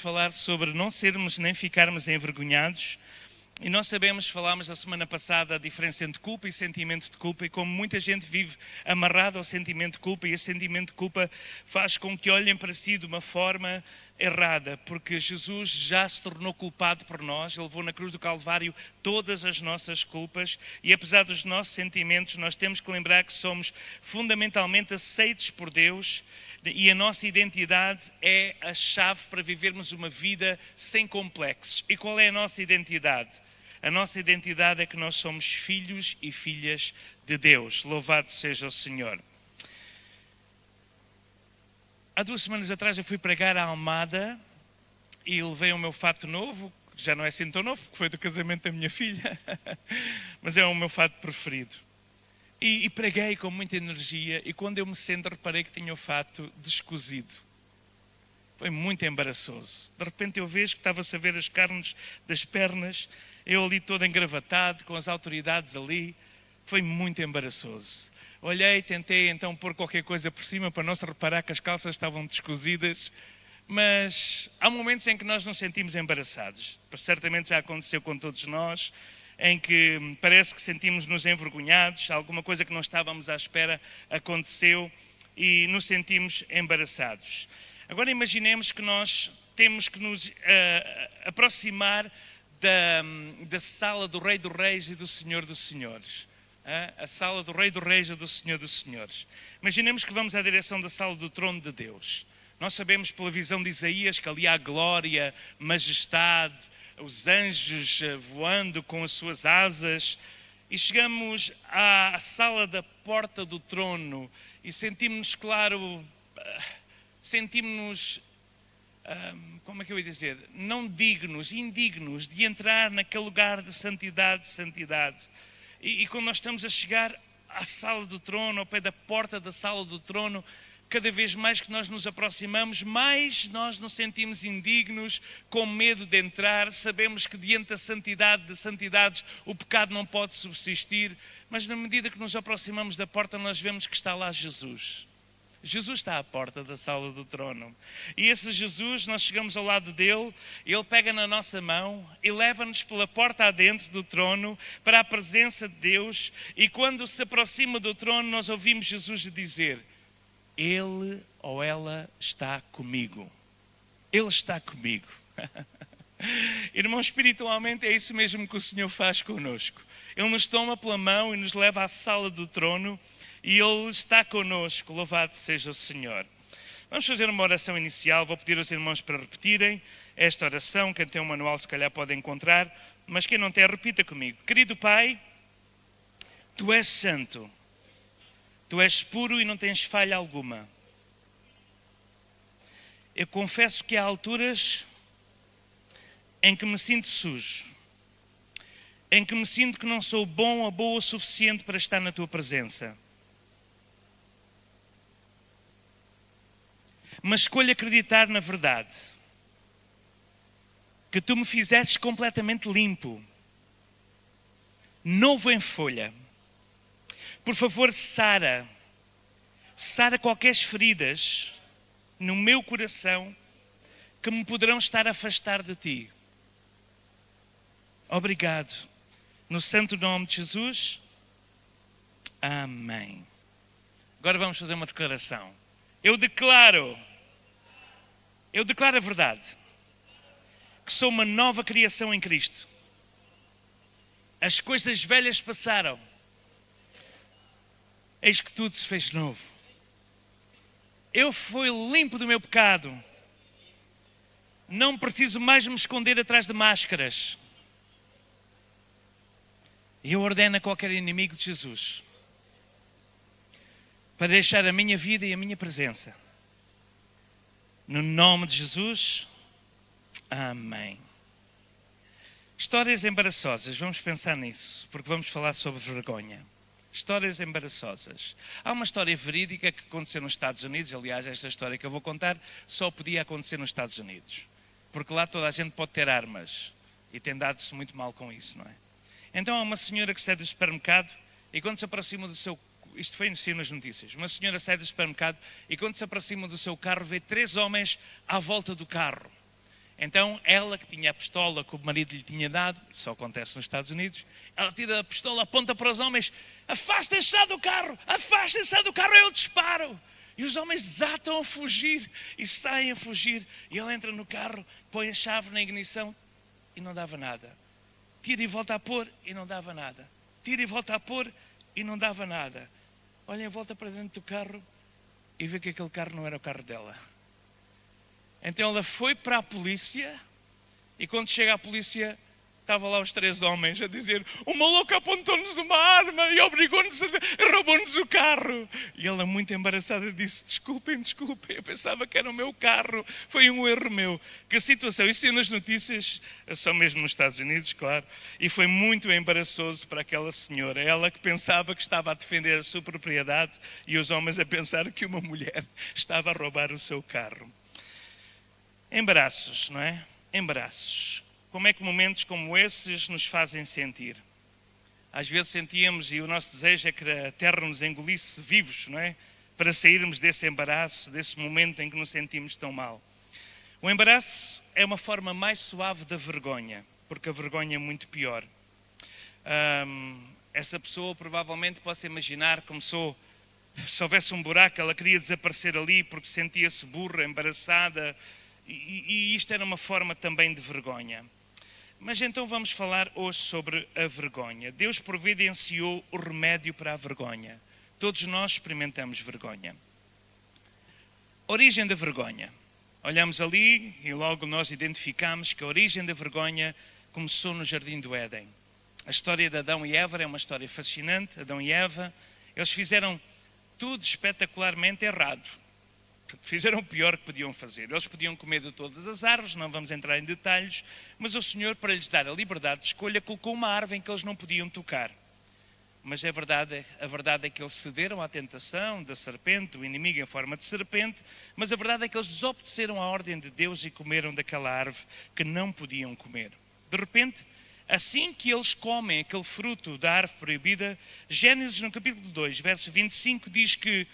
Falar sobre não sermos nem ficarmos envergonhados. E nós falámos a semana passada a diferença entre culpa e sentimento de culpa e como muita gente vive amarrado ao sentimento de culpa, e esse sentimento de culpa faz com que olhem para si de uma forma errada, porque Jesus já se tornou culpado por nós, Ele levou na cruz do Calvário todas as nossas culpas, e apesar dos nossos sentimentos, nós temos que lembrar que somos fundamentalmente aceitos por Deus, e a nossa identidade é a chave para vivermos uma vida sem complexos. E qual é a nossa identidade? A nossa identidade é que nós somos filhos e filhas de Deus. Louvado seja o Senhor. Há 2 semanas atrás eu fui pregar à Almada e levei o meu fato novo, que já não é assim tão novo, porque foi do casamento da minha filha, mas é o meu fato preferido. E preguei com muita energia, e quando eu me sento reparei que tinha o fato descozido. Foi muito embaraçoso. De repente eu vejo que estava-se a ver as carnes das pernas, eu ali todo engravatado, com as autoridades ali. Foi muito embaraçoso. Olhei, tentei então pôr qualquer coisa por cima para não se reparar que as calças estavam descozidas, mas há momentos em que nós nos sentimos embaraçados. Certamente já aconteceu com todos nós, em que parece que sentimos-nos envergonhados, alguma coisa que não estávamos à espera aconteceu e nos sentimos embaraçados. Agora imaginemos que nós temos que nos aproximar da sala do Rei dos Reis e do Senhor dos Senhores. A sala do Rei dos Reis e do Senhor dos Senhores. Imaginemos que vamos à direção da sala do trono de Deus. Nós sabemos pela visão de Isaías que ali há glória, majestade, os anjos voando com as suas asas, e chegamos à sala da porta do trono e sentimos-nos, claro, como é que eu ia dizer, não dignos, indignos de entrar naquele lugar de santidade, E quando nós estamos a chegar à sala do trono, ao pé da porta da sala do trono, cada vez mais que nós nos aproximamos, mais nós nos sentimos indignos, com medo de entrar. Sabemos que diante da santidade de santidades o pecado não pode subsistir, mas na medida que nos aproximamos da porta nós vemos que está lá Jesus. Jesus está à porta da sala do trono. E esse Jesus, nós chegamos ao lado dele, ele pega na nossa mão e leva-nos pela porta adentro do trono para a presença de Deus. E quando se aproxima do trono nós ouvimos Jesus dizer: Ele ou ela está comigo. Ele está comigo. Irmão, espiritualmente é isso mesmo que o Senhor faz connosco. Ele nos toma pela mão e nos leva à sala do trono e Ele está connosco. Louvado seja o Senhor. Vamos fazer uma oração inicial. Vou pedir aos irmãos para repetirem esta oração. Quem tem um manual se calhar pode encontrar, mas quem não tem, repita comigo. Querido Pai, Tu és santo. Tu és puro e não tens falha alguma. Eu confesso que há alturas em que me sinto sujo, em que me sinto que não sou bom ou boa o suficiente para estar na Tua presença. Mas escolho acreditar na verdade, que Tu me fizeste completamente limpo, novo em folha. Por favor, sara qualquer feridas no meu coração que me poderão estar a afastar de Ti. Obrigado. No santo nome de Jesus. Amém. Agora vamos fazer uma declaração. Eu declaro a verdade, que sou uma nova criação em Cristo. As coisas velhas passaram. Eis que tudo se fez novo. Eu fui limpo do meu pecado. Não preciso mais me esconder atrás de máscaras. Eu ordeno a qualquer inimigo de Jesus para deixar a minha vida e a minha presença. No nome de Jesus. Amém. Histórias embaraçosas. Vamos pensar nisso, porque vamos falar sobre vergonha. Histórias embaraçosas. Há uma história verídica que aconteceu nos Estados Unidos. Aliás, esta história que eu vou contar só podia acontecer nos Estados Unidos. Porque lá toda a gente pode ter armas. E tem dado-se muito mal com isso, não é? Então há uma senhora que sai do supermercado e quando se aproxima do seu... Isto foi assim nas notícias. Uma senhora sai do supermercado e quando se aproxima do seu carro vê 3 homens à volta do carro. Então, ela que tinha a pistola que o marido lhe tinha dado, só acontece nos Estados Unidos, ela tira a pistola, aponta para os homens, afastem-se já do carro, eu disparo. E os homens desatam a fugir e saem a fugir. E ela entra no carro, põe a chave na ignição e não dava nada. Tira e volta a pôr e não dava nada. Tira e volta a pôr e não dava nada. Olha em volta para dentro do carro e vê que aquele carro não era o carro dela. Então ela foi para a polícia e quando chega à polícia estavam lá os 3 homens a dizer: o maluco apontou-nos uma arma e obrigou-nos roubou-nos o carro. E ela, muito embaraçada, disse: desculpem, eu pensava que era o meu carro, foi um erro meu. Que situação, isso é nas notícias, só mesmo nos Estados Unidos, claro, e foi muito embaraçoso para aquela senhora, ela que pensava que estava a defender a sua propriedade e os homens a pensar que uma mulher estava a roubar o seu carro. Embaraços, não é? Embaraços. Como é que momentos como esses nos fazem sentir? Às vezes sentíamos, e o nosso desejo é que a terra nos engolisse vivos, não é? Para sairmos desse embaraço, desse momento em que nos sentimos tão mal. O embaraço é uma forma mais suave da vergonha, porque a vergonha é muito pior. Essa pessoa provavelmente, possa imaginar, começou, se houvesse um buraco, ela queria desaparecer ali porque sentia-se burra, embaraçada, e isto era uma forma também de vergonha. Mas então vamos falar hoje sobre a vergonha. Deus providenciou o remédio para a vergonha. Todos nós experimentamos vergonha. Origem da vergonha. Olhamos ali e logo nós identificamos que a origem da vergonha começou no Jardim do Éden. A história de Adão e Eva é uma história fascinante. Adão e Eva, eles fizeram tudo espetacularmente errado. Fizeram o pior que podiam fazer. Eles podiam comer de todas as árvores, não vamos entrar em detalhes, mas o Senhor, para lhes dar a liberdade de escolha, colocou uma árvore em que eles não podiam tocar. Mas a verdade é que eles cederam à tentação da serpente, do inimigo em forma de serpente, mas a verdade é que eles desobedeceram à ordem de Deus e comeram daquela árvore que não podiam comer. De repente, assim que eles comem aquele fruto da árvore proibida, Gênesis no capítulo 2, verso 25, diz que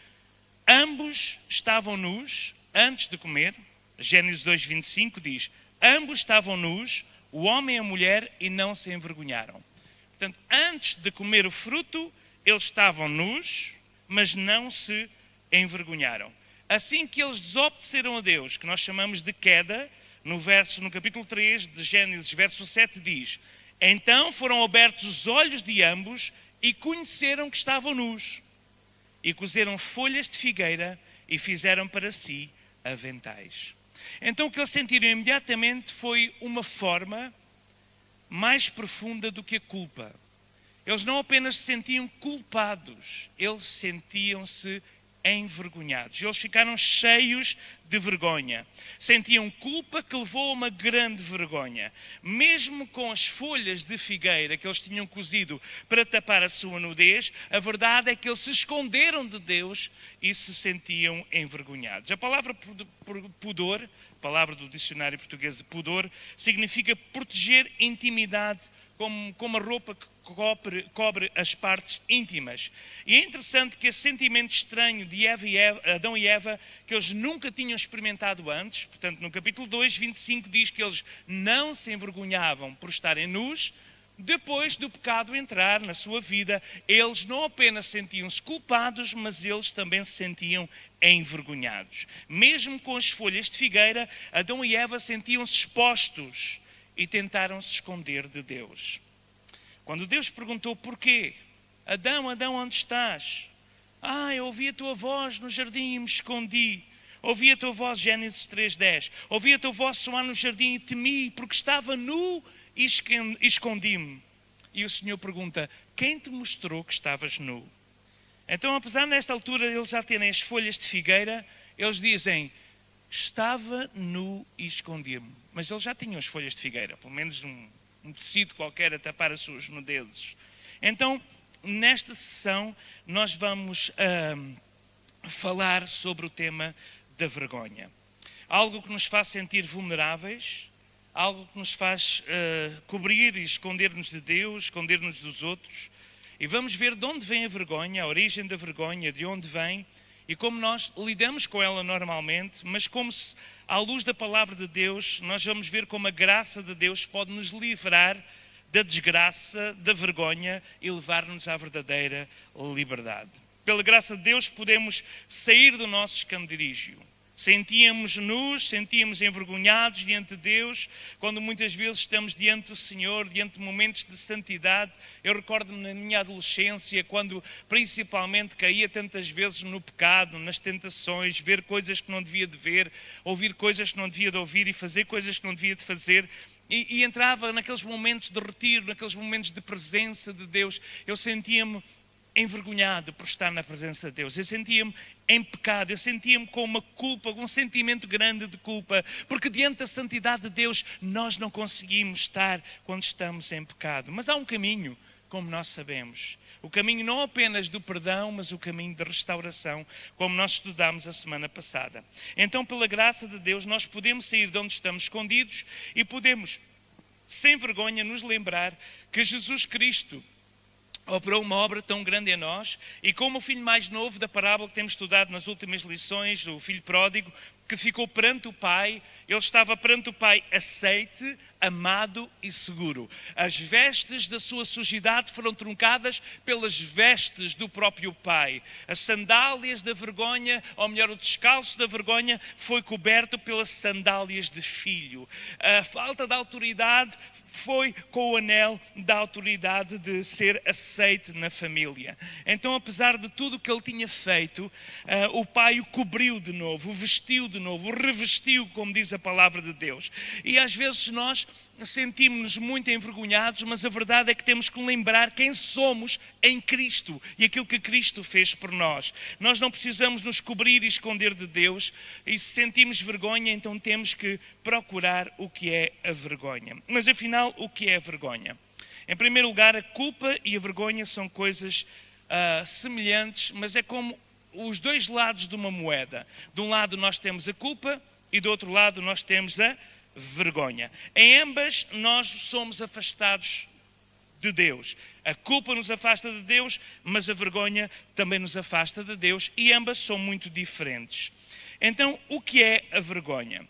ambos estavam nus antes de comer. Gênesis 2:25 diz: ambos estavam nus, o homem e a mulher, e não se envergonharam. Portanto, antes de comer o fruto, eles estavam nus, mas não se envergonharam. Assim que eles desobedeceram a Deus, que nós chamamos de queda, no capítulo 3 de Gênesis, verso 7 diz: então foram abertos os olhos de ambos e conheceram que estavam nus. E cozeram folhas de figueira e fizeram para si aventais. Então o que eles sentiram imediatamente foi uma forma mais profunda do que a culpa. Eles não apenas se sentiam culpados, eles sentiam-se envergonhados. Eles ficaram cheios de vergonha. Sentiam culpa que levou a uma grande vergonha. Mesmo com as folhas de figueira que eles tinham cozido para tapar a sua nudez, a verdade é que eles se esconderam de Deus e se sentiam envergonhados. A palavra pudor, a palavra do dicionário português pudor, significa proteger intimidade, como a roupa que cobre as partes íntimas. E é interessante que esse sentimento estranho de Adão e Eva, que eles nunca tinham experimentado antes, portanto no capítulo 2, 25 diz que eles não se envergonhavam por estarem nus, depois do pecado entrar na sua vida, eles não apenas sentiam-se culpados, mas eles também se sentiam envergonhados. Mesmo com as folhas de figueira, Adão e Eva sentiam-se expostos e tentaram se esconder de Deus. Quando Deus perguntou porquê, Adão, Adão, onde estás? Eu ouvi a tua voz no jardim e me escondi. Ouvi a tua voz, Gênesis 3:10. Ouvi a tua voz soar no jardim e temi, porque estava nu e escondi-me. E o Senhor pergunta: quem te mostrou que estavas nu? Então, apesar nesta altura eles já terem as folhas de figueira, eles dizem: estava nu e escondi-me. Mas eles já tinham as folhas de figueira, pelo menos um tecido qualquer a tapar as suas nudezes. Então, nesta sessão, nós vamos falar sobre o tema da vergonha. Algo que nos faz sentir vulneráveis, algo que nos faz cobrir e esconder-nos de Deus, esconder-nos dos outros. E vamos ver de onde vem a vergonha, a origem da vergonha, de onde vem, e como nós lidamos com ela normalmente, mas como se à luz da palavra de Deus, nós vamos ver como a graça de Deus pode nos livrar da desgraça, da vergonha e levar-nos à verdadeira liberdade. Pela graça de Deus podemos sair do nosso esconderijo. Sentíamos nus, sentíamos envergonhados diante de Deus, quando muitas vezes estamos diante do Senhor, diante de momentos de santidade. Eu recordo-me na minha adolescência, quando principalmente caía tantas vezes no pecado, nas tentações, ver coisas que não devia de ver, ouvir coisas que não devia de ouvir e fazer coisas que não devia de fazer. E entrava naqueles momentos de retiro, naqueles momentos de presença de Deus. Eu sentia-me envergonhado por estar na presença de Deus. Eu sentia-me em pecado, eu sentia-me com uma culpa, com um sentimento grande de culpa, porque diante da santidade de Deus nós não conseguimos estar quando estamos em pecado. Mas há um caminho, como nós sabemos. O caminho não apenas do perdão, mas o caminho da restauração, como nós estudámos a semana passada. Então, pela graça de Deus, nós podemos sair de onde estamos escondidos e podemos, sem vergonha, nos lembrar que Jesus Cristo operou uma obra tão grande em nós, e como o filho mais novo da parábola que temos estudado nas últimas lições, o filho pródigo, que ficou perante o pai, ele estava perante o pai aceite, amado e seguro. As vestes da sua sujidade foram truncadas pelas vestes do próprio pai. As sandálias da vergonha, ou melhor, o descalço da vergonha, foi coberto pelas sandálias de filho. A falta de autoridade foi com o anel da autoridade de ser aceite na família. Então, apesar de tudo o que ele tinha feito, o pai o cobriu de novo, o vestiu de novo, o revestiu, como diz a palavra de Deus. E às vezes nós sentimos-nos muito envergonhados, mas a verdade é que temos que lembrar quem somos em Cristo e aquilo que Cristo fez por nós. Nós não precisamos nos cobrir e esconder de Deus, e se sentimos vergonha, então temos que procurar o que é a vergonha. Mas afinal, o que é a vergonha? Em primeiro lugar, a culpa e a vergonha são coisas semelhantes, mas é como os dois lados de uma moeda. De um lado nós temos a culpa e do outro lado nós temos a vergonha. Em ambas nós somos afastados de Deus. A culpa nos afasta de Deus, mas a vergonha também nos afasta de Deus, e ambas são muito diferentes. Então, o que é a vergonha?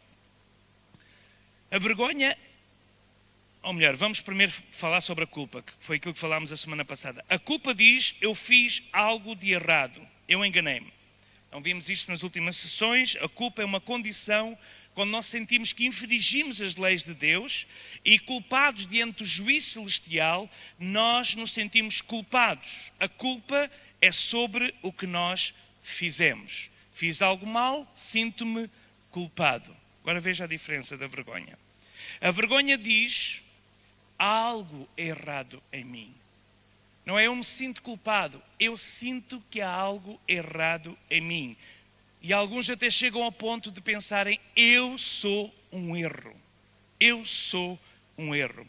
A vergonha, ou melhor, vamos primeiro falar sobre a culpa, que foi aquilo que falámos a semana passada. A culpa diz: eu fiz algo de errado, eu enganei-me. Então vimos isto nas últimas sessões. A culpa é uma condição quando nós sentimos que infringimos as leis de Deus, e culpados diante do juízo celestial, nós nos sentimos culpados. A culpa é sobre o que nós fizemos. Fiz algo mal, sinto-me culpado. Agora veja a diferença da vergonha. A vergonha diz: há algo errado em mim. Não é eu me sinto culpado, eu sinto que há algo errado em mim. E alguns até chegam ao ponto de pensarem: eu sou um erro. Eu sou um erro.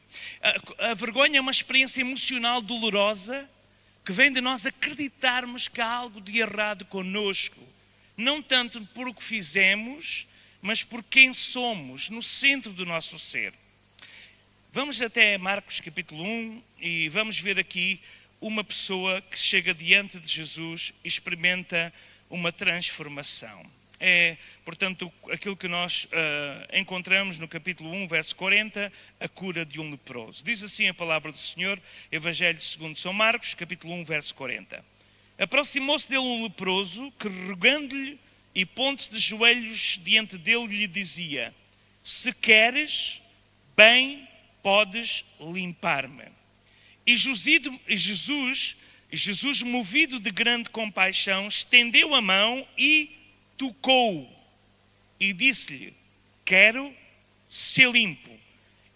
A vergonha é uma experiência emocional dolorosa que vem de nós acreditarmos que há algo de errado connosco. Não tanto por o que fizemos, mas por quem somos, no centro do nosso ser. Vamos até Marcos capítulo 1 e vamos ver aqui uma pessoa que chega diante de Jesus e experimenta uma transformação. É, portanto, aquilo que nós encontramos no capítulo 1, verso 40, a cura de um leproso. Diz assim a palavra do Senhor, Evangelho segundo São Marcos, capítulo 1, verso 40. Aproximou-se dele um leproso, que rogando-lhe e pondo-se de joelhos diante dele, lhe dizia: se queres, bem podes limpar-me. E Jesus, movido de grande compaixão, estendeu a mão e tocou-o. E disse-lhe: quero ser limpo.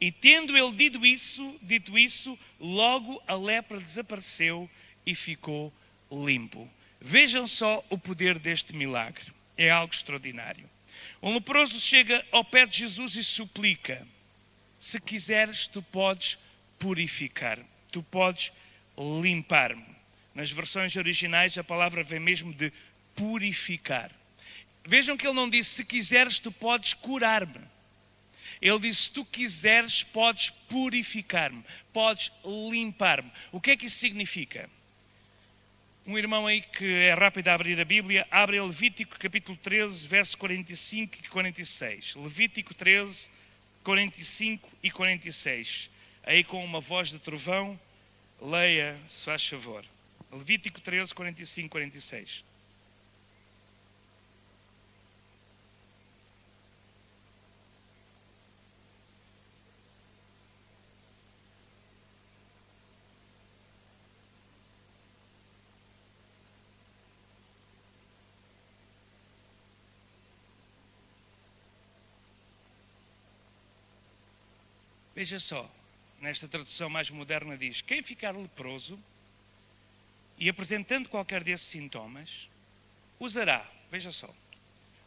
E tendo ele dito isso, logo a lepra desapareceu e ficou limpo. Vejam só o poder deste milagre. É algo extraordinário. Um leproso chega ao pé de Jesus e suplica: se quiseres, tu podes purificar-me. Tu podes limpar-me. Nas versões originais a palavra vem mesmo de purificar. Vejam que ele não disse: se quiseres, tu podes curar-me. Ele disse: se tu quiseres, podes purificar-me, podes limpar-me. O que é que isso significa? Um irmão aí que é rápido a abrir a Bíblia, abre Levítico capítulo 13, versos 45 e 46. Levítico 13, 45 e 46. Aí com uma voz de trovão, leia, se faz favor. Levítico 13, 45 e 46. Veja só, nesta tradução mais moderna diz: quem ficar leproso e apresentando qualquer desses sintomas, usará, veja só,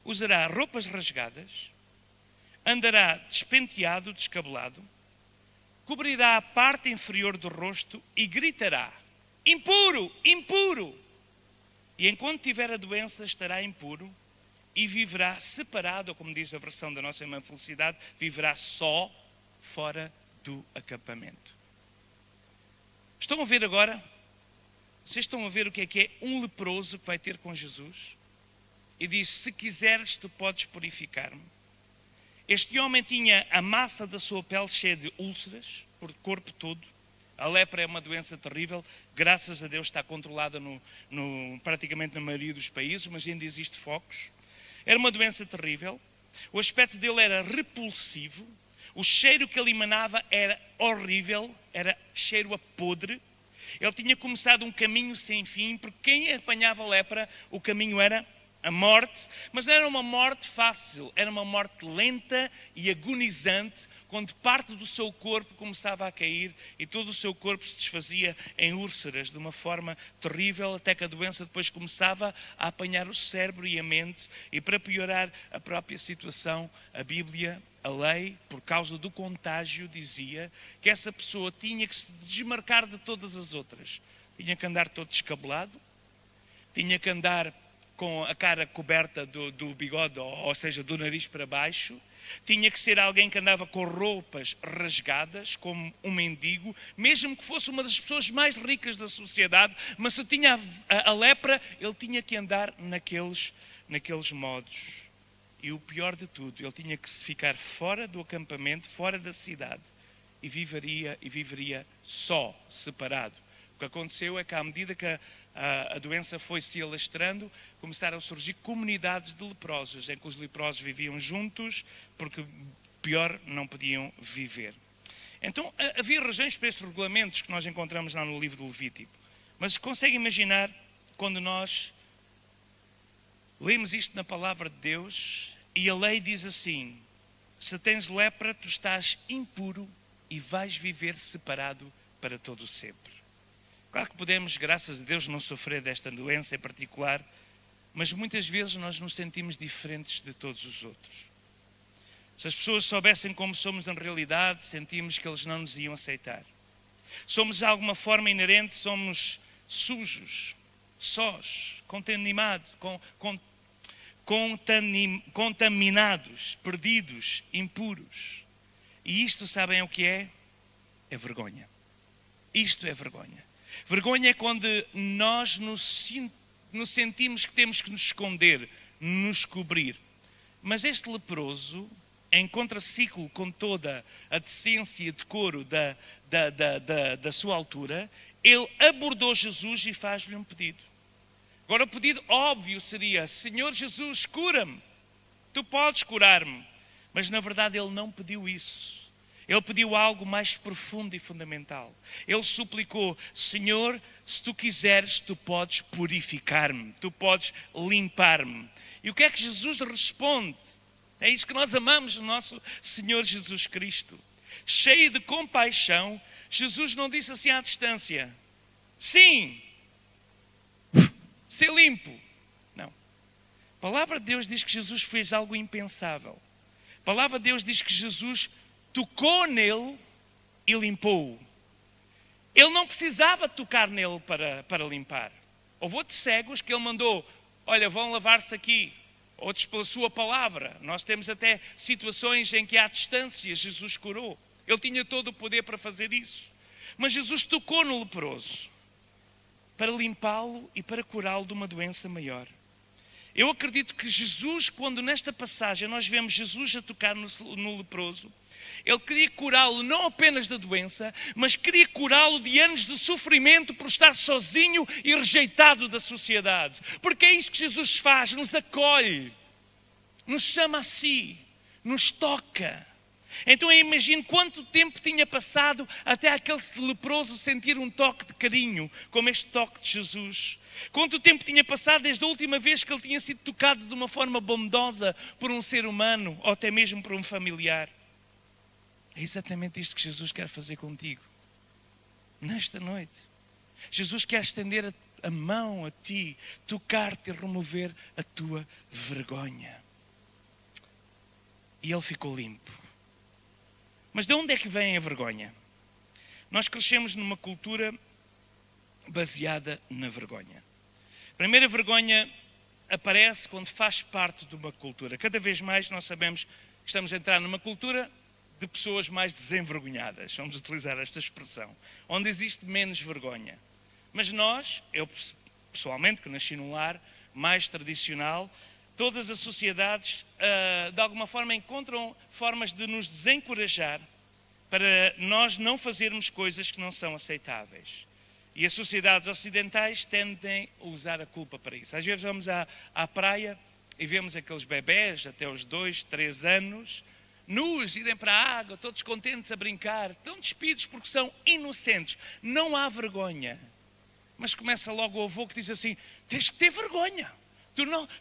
usará roupas rasgadas, andará despenteado, descabelado, cobrirá a parte inferior do rosto e gritará: impuro, impuro! E enquanto tiver a doença estará impuro e viverá separado, ou como diz a versão da nossa irmã Felicidade, viverá só fora do acampamento. Estão a ver agora? Vocês estão a ver o que é um leproso que vai ter com Jesus? E diz: se quiseres, tu podes purificar-me. Este homem tinha a massa da sua pele cheia de úlceras, por corpo todo. A lepra é uma doença terrível. Graças a Deus está controlada praticamente na maioria dos países, mas ainda existe focos. Era uma doença terrível. O aspecto dele era repulsivo. O cheiro que ele emanava era horrível, era cheiro a podre. Ele tinha começado um caminho sem fim, porque quem apanhava lepra, o caminho era a morte. Mas não era uma morte fácil, era uma morte lenta e agonizante, quando parte do seu corpo começava a cair e todo o seu corpo se desfazia em úlceras de uma forma terrível, até que a doença depois começava a apanhar o cérebro e a mente. E para piorar a própria situação, a Bíblia, a lei, por causa do contágio, dizia que essa pessoa tinha que se desmarcar de todas as outras. Tinha que andar todo descabelado, tinha que andar com a cara coberta do bigode, ou seja, do nariz para baixo. Tinha que ser alguém que andava com roupas rasgadas, como um mendigo, mesmo que fosse uma das pessoas mais ricas da sociedade, mas se tinha a lepra, ele tinha que andar naqueles modos. E o pior de tudo, ele tinha que ficar fora do acampamento, fora da cidade, e viveria só, separado. O que aconteceu é que, à medida que a doença foi se alastrando, começaram a surgir comunidades de leprosos, em que os leprosos viviam juntos, porque pior não podiam viver. Então, havia razões para estes regulamentos que nós encontramos lá no livro do Levítico. Mas consegue imaginar quando nós lemos isto na palavra de Deus e a lei diz assim: se tens lepra, tu estás impuro e vais viver separado para todo o sempre. Claro que podemos, graças a Deus, não sofrer desta doença em particular, mas muitas vezes nós nos sentimos diferentes de todos os outros. Se as pessoas soubessem como somos na realidade, sentimos que eles não nos iam aceitar. Somos de alguma forma inerente, somos sujos, sós, contaminados, perdidos, impuros. E isto, sabem o que é? É vergonha. Isto é vergonha. Vergonha é quando nós nos sentimos que temos que nos esconder, nos cobrir. Mas este leproso, em contraciclo com toda a decência e decoro da sua altura, ele abordou Jesus e faz-lhe um pedido. Agora o pedido óbvio seria: Senhor Jesus, cura-me, tu podes curar-me. Mas na verdade ele não pediu isso. Ele pediu algo mais profundo e fundamental. Ele suplicou: Senhor, se tu quiseres, tu podes purificar-me, tu podes limpar-me. E o que é que Jesus responde? É isso que nós amamos no nosso Senhor Jesus Cristo. Cheio de compaixão, Jesus não disse assim à distância: sim, ser limpo. Não. A palavra de Deus diz que Jesus fez algo impensável. A palavra de Deus diz que Jesus tocou nele e limpou-o. Ele não precisava tocar nele para limpar. Houve outros cegos que ele mandou: olha, vão lavar-se aqui. Outros pela sua palavra. Nós temos até situações em que à distância Jesus curou. Ele tinha todo o poder para fazer isso. Mas Jesus tocou no leproso. para limpá-lo e para curá-lo de uma doença maior. Eu acredito que Jesus, quando nesta passagem nós vemos Jesus a tocar no leproso, ele queria curá-lo não apenas da doença, mas queria curá-lo de anos de sofrimento por estar sozinho e rejeitado da sociedade. Porque é isso que Jesus faz, nos acolhe, nos chama a si, nos toca. Então eu imagino quanto tempo tinha passado até aquele leproso sentir um toque de carinho, como este toque de Jesus. Quanto tempo tinha passado desde a última vez que ele tinha sido tocado de uma forma bondosa por um ser humano, ou até mesmo por um familiar. É exatamente isto que Jesus quer fazer contigo, nesta noite. Jesus quer estender a mão a ti, tocar-te e remover a tua vergonha. E ele ficou limpo. Mas de onde é que vem a vergonha? Nós crescemos numa cultura baseada na vergonha. A primeira vergonha aparece quando faz parte de uma cultura. Cada vez mais nós sabemos que estamos a entrar numa cultura de pessoas mais desenvergonhadas, vamos utilizar esta expressão, onde existe menos vergonha. Mas nós, eu pessoalmente, que nasci num lar mais tradicional, todas as sociedades, de alguma forma, encontram formas de nos desencorajar para nós não fazermos coisas que não são aceitáveis. E as sociedades ocidentais tendem a usar a culpa para isso. Às vezes vamos à praia e vemos aqueles bebés até os 2, 3 anos, nus, irem para a água, todos contentes a brincar, tão despidos porque são inocentes. Não há vergonha. Mas começa logo o avô que diz assim, tens que ter vergonha.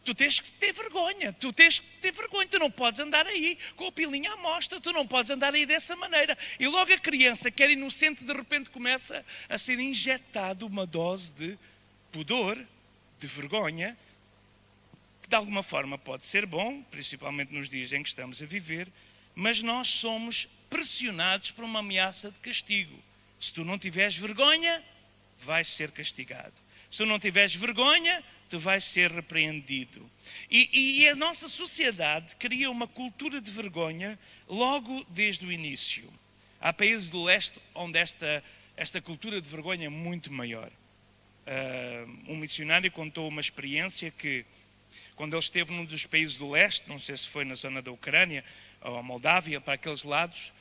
Tu tens que ter vergonha, tu não podes andar aí com a pilinha à mostra, tu não podes andar aí dessa maneira. E logo a criança, que era inocente, de repente começa a ser injetado uma dose de pudor, de vergonha, que de alguma forma pode ser bom, principalmente nos dias em que estamos a viver, mas nós somos pressionados por uma ameaça de castigo. Se tu não tiveres vergonha, vais ser castigado. Se tu não tiveres vergonha, tu vais ser repreendido. E a nossa sociedade cria uma cultura de vergonha logo desde o início. Há países do leste onde esta cultura de vergonha é muito maior. Um missionário contou uma experiência que, quando ele esteve num dos países do leste, não sei se foi na zona da Ucrânia ou a Moldávia, para aqueles lados,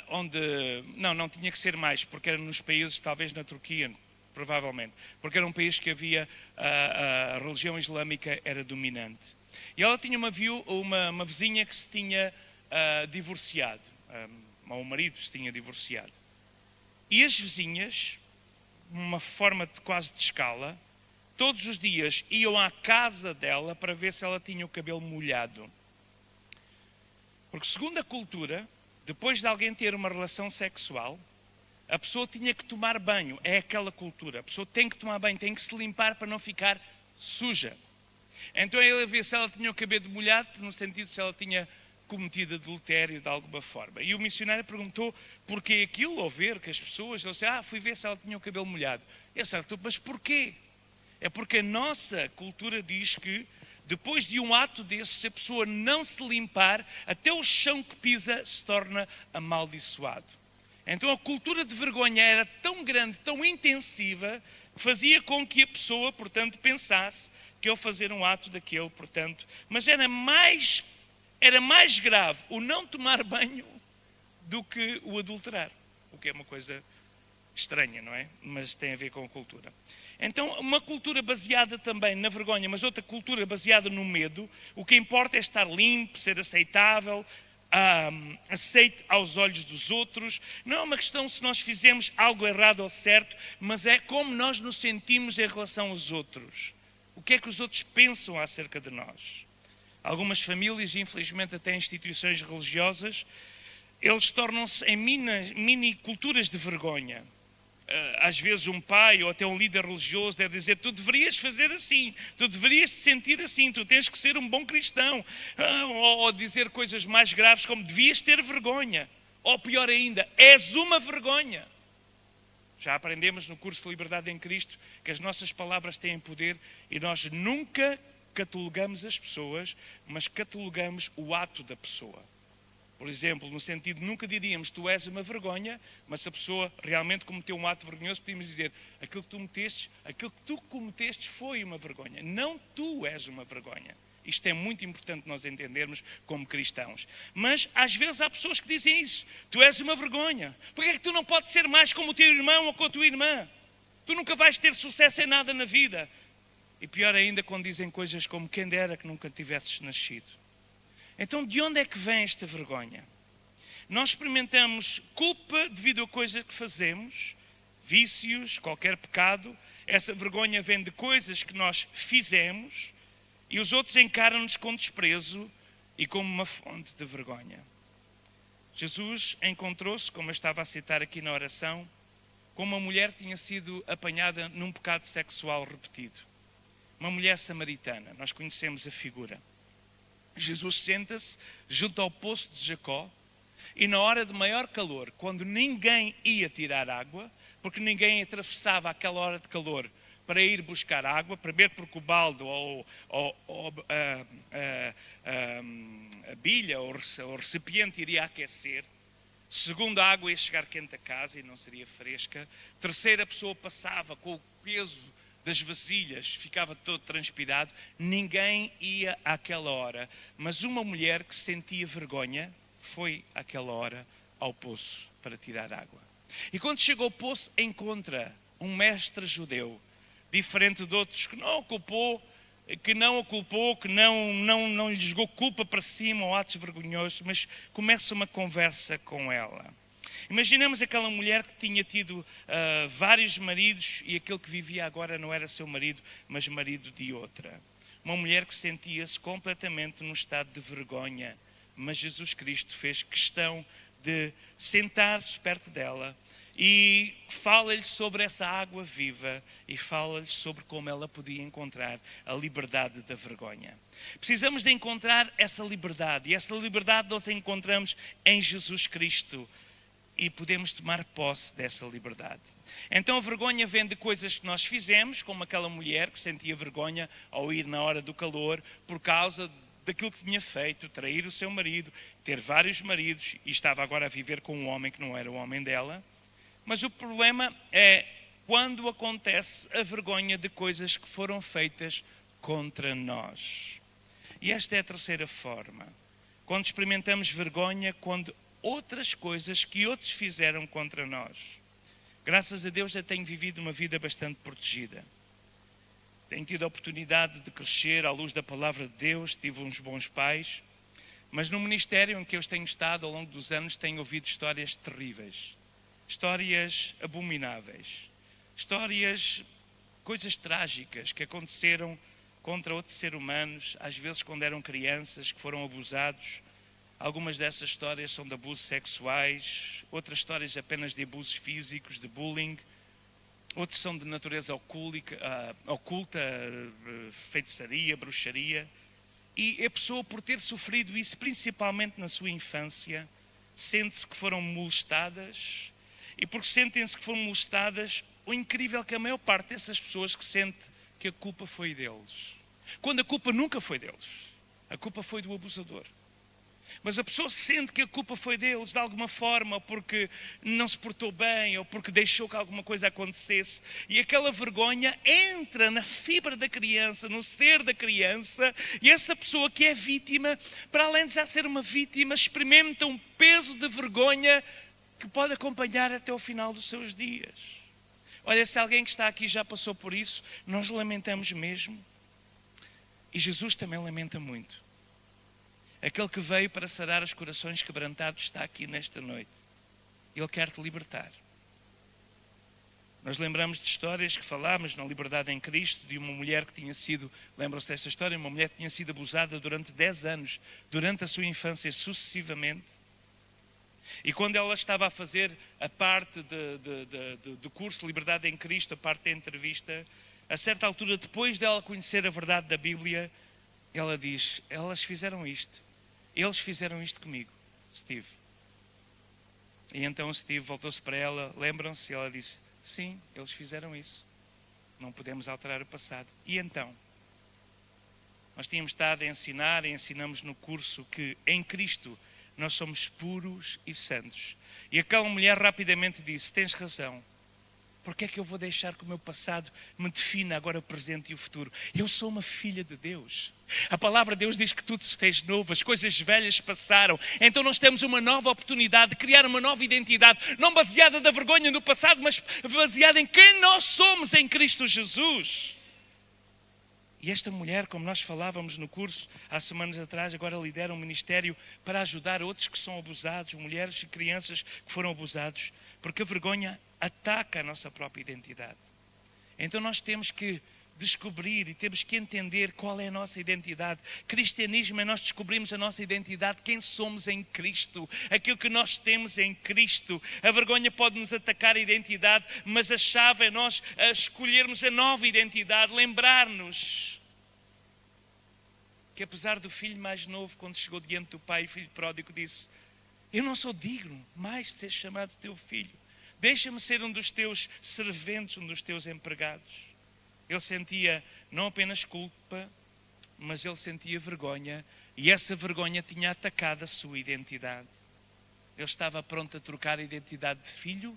onde... Não tinha que ser mais, porque era nos países, talvez na Turquia, provavelmente, porque era um país que havia, a religião islâmica era dominante. E ela tinha uma vizinha que se tinha divorciado, ou o marido se tinha divorciado. E as vizinhas, uma forma quase de escala, todos os dias iam à casa dela para ver se ela tinha o cabelo molhado. Porque segundo a cultura, depois de alguém ter uma relação sexual, a pessoa tinha que tomar banho, é aquela cultura. A pessoa tem que tomar banho, tem que se limpar para não ficar suja. Então ele ia ver se ela tinha o cabelo molhado, no sentido se ela tinha cometido adultério de alguma forma. E o missionário perguntou porquê aquilo, ao ver que as pessoas, ele disse, fui ver se ela tinha o cabelo molhado. E ele disse, mas porquê? É porque a nossa cultura diz que depois de um ato desse, se a pessoa não se limpar, até o chão que pisa se torna amaldiçoado. Então a cultura de vergonha era tão grande, tão intensiva, que fazia com que a pessoa, portanto, pensasse que ao fazer um ato daquele, portanto... Mas era mais grave o não tomar banho do que o adulterar. O que é uma coisa estranha, não é? Mas tem a ver com a cultura. Então, uma cultura baseada também na vergonha, mas outra cultura baseada no medo, o que importa é estar limpo, ser aceitável, aceite aos olhos dos outros. Não é uma questão se nós fizemos algo errado ou certo, mas é como nós nos sentimos em relação aos outros. O que é que os outros pensam acerca de nós? Algumas famílias, infelizmente até instituições religiosas, eles tornam-se em mini culturas de vergonha. Às vezes um pai ou até um líder religioso deve dizer, tu deverias fazer assim, tu deverias te sentir assim, tu tens que ser um bom cristão. Ou dizer coisas mais graves como, devias ter vergonha. Ou pior ainda, és uma vergonha. Já aprendemos no curso de Liberdade em Cristo que as nossas palavras têm poder e nós nunca catalogamos as pessoas, mas catalogamos o ato da pessoa. Por exemplo, no sentido de nunca diríamos tu és uma vergonha, mas se a pessoa realmente cometeu um ato vergonhoso, podíamos dizer aquilo que tu cometeste foi uma vergonha, não tu és uma vergonha. Isto é muito importante nós entendermos como cristãos. Mas às vezes há pessoas que dizem isso, tu és uma vergonha. Porque é que tu não podes ser mais como o teu irmão ou com a tua irmã? Tu nunca vais ter sucesso em nada na vida. E pior ainda quando dizem coisas como quem dera que nunca tivesses nascido. Então, de onde é que vem esta vergonha? Nós experimentamos culpa devido a coisas que fazemos, vícios, qualquer pecado. Essa vergonha vem de coisas que nós fizemos e os outros encaram-nos com desprezo e como uma fonte de vergonha. Jesus encontrou-se, como eu estava a citar aqui na oração, com uma mulher que tinha sido apanhada num pecado sexual repetido. Uma mulher samaritana, nós conhecemos a figura. Jesus senta-se junto ao poço de Jacó e na hora de maior calor, quando ninguém ia tirar água, porque ninguém atravessava aquela hora de calor para ir buscar água, para beber porque o balde ou a bilha ou o recipiente iria aquecer. Segundo, a água ia chegar quente a casa e não seria fresca. Terceira, a pessoa passava com o peso das vasilhas, ficava todo transpirado, ninguém ia àquela hora. Mas uma mulher que sentia vergonha foi àquela hora ao poço para tirar água. E quando chega ao poço, encontra um mestre judeu, diferente de outros que não a culpou, que não lhe jogou culpa para cima ou atos vergonhosos, mas começa uma conversa com ela. Imaginemos aquela mulher que tinha tido vários maridos e aquele que vivia agora não era seu marido, mas marido de outra. Uma mulher que sentia-se completamente num estado de vergonha, mas Jesus Cristo fez questão de sentar-se perto dela e fala-lhe sobre essa água viva e fala-lhe sobre como ela podia encontrar a liberdade da vergonha. Precisamos de encontrar essa liberdade e essa liberdade nós a encontramos em Jesus Cristo. E podemos tomar posse dessa liberdade. Então a vergonha vem de coisas que nós fizemos, como aquela mulher que sentia vergonha ao ir na hora do calor por causa daquilo que tinha feito, trair o seu marido, ter vários maridos e estava agora a viver com um homem que não era o homem dela. Mas o problema é quando acontece a vergonha de coisas que foram feitas contra nós. E esta é a terceira forma. Quando experimentamos vergonha, quando outras coisas que outros fizeram contra nós. Graças a Deus eu tenho vivido uma vida bastante protegida. Tenho tido a oportunidade de crescer à luz da palavra de Deus, tive uns bons pais, mas no ministério em que eu tenho estado ao longo dos anos tenho ouvido histórias terríveis, histórias abomináveis, histórias, coisas trágicas que aconteceram contra outros seres humanos, às vezes quando eram crianças que foram abusados. Algumas dessas histórias são de abusos sexuais, outras histórias apenas de abusos físicos, de bullying, outras são de natureza oculta, feitiçaria, bruxaria. E a pessoa, por ter sofrido isso, principalmente na sua infância, sente-se que foram molestadas. E porque sentem-se que foram molestadas, o incrível é que a maior parte dessas pessoas que sente que a culpa foi deles. Quando a culpa nunca foi deles, a culpa foi do abusador. Mas a pessoa sente que a culpa foi deles de alguma forma, ou porque não se portou bem, ou porque deixou que alguma coisa acontecesse. E aquela vergonha entra na fibra da criança, no ser da criança, e essa pessoa que é vítima, para além de já ser uma vítima, experimenta um peso de vergonha que pode acompanhar até o final dos seus dias. Olha, se alguém que está aqui já passou por isso, nós lamentamos mesmo. E Jesus também lamenta muito. Aquele que veio para sarar os corações quebrantados está aqui nesta noite. Ele quer te libertar. Nós lembramos de histórias que falámos na Liberdade em Cristo, de uma mulher que tinha sido, lembram-se desta história, uma mulher que tinha sido abusada durante 10 anos, durante a sua infância sucessivamente. E quando ela estava a fazer a parte do curso Liberdade em Cristo, a parte da entrevista, a certa altura, depois dela conhecer a verdade da Bíblia, ela diz, eles fizeram isto comigo, Steve. E então Steve voltou-se para ela, lembram-se? E ela disse, sim, eles fizeram isso. Não podemos alterar o passado. E então? Nós tínhamos estado a ensinar e ensinamos no curso que em Cristo nós somos puros e santos. E aquela mulher rapidamente disse: tens razão. Porque é que eu vou deixar que o meu passado me defina agora o presente e o futuro? Eu sou uma filha de Deus. A palavra de Deus diz que tudo se fez novo, as coisas velhas passaram. Então nós temos uma nova oportunidade de criar uma nova identidade, não baseada na vergonha do passado, mas baseada em quem nós somos em Cristo Jesus. E esta mulher, como nós falávamos no curso há semanas atrás, agora lidera um ministério para ajudar outros que são abusados, mulheres e crianças que foram abusados, porque a vergonha ataca a nossa própria identidade. Então nós temos que descobrir e temos que entender qual é a nossa identidade. Cristianismo é nós descobrimos a nossa identidade, quem somos em Cristo, aquilo que nós temos em Cristo. A vergonha pode nos atacar a identidade, mas a chave é nós escolhermos a nova identidade, lembrar-nos que apesar do filho mais novo, quando chegou diante do pai, o filho pródigo disse: eu não sou digno mais de ser chamado teu filho. Deixa-me ser um dos teus serventes, um dos teus empregados. Ele sentia não apenas culpa, mas ele sentia vergonha. E essa vergonha tinha atacado a sua identidade. Ele estava pronto a trocar a identidade de filho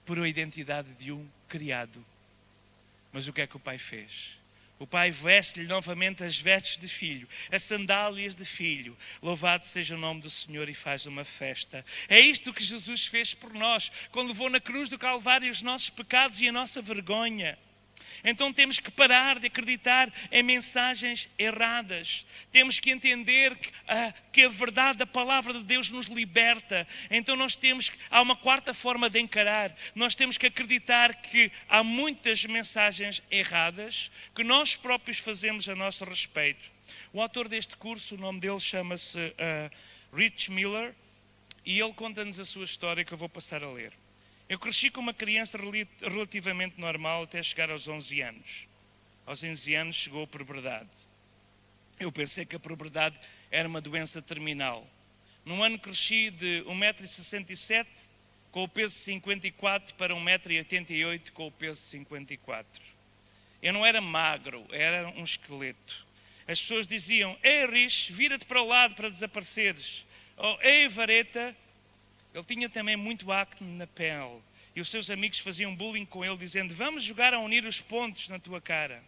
por a identidade de um criado. Mas o que é que o pai fez? O pai veste-lhe novamente as vestes de filho, as sandálias de filho. Louvado seja o nome do Senhor, e faz uma festa. É isto que Jesus fez por nós, quando levou na cruz do Calvário os nossos pecados e a nossa vergonha. Então temos que parar de acreditar em mensagens erradas. Temos que entender que a verdade da palavra de Deus nos liberta. Então há uma quarta forma de encarar. Nós temos que acreditar que há muitas mensagens erradas que nós próprios fazemos a nosso respeito. O autor deste curso, o nome dele chama-se Rich Miller, e ele conta-nos a sua história que eu vou passar a ler. Eu cresci com uma criança relativamente normal até chegar aos 11 anos. Aos 11 anos chegou a puberdade. Eu pensei que a puberdade era uma doença terminal. Num ano cresci de 1,67 m com o peso de 54 para 1,88 m com o peso de 54. Eu não era magro, era um esqueleto. As pessoas diziam: ei Rich, vira-te para o lado para desapareceres. Ou ei Vareta. Ele tinha também muito acne na pele. E os seus amigos faziam bullying com ele, dizendo: vamos jogar a unir os pontos na tua cara.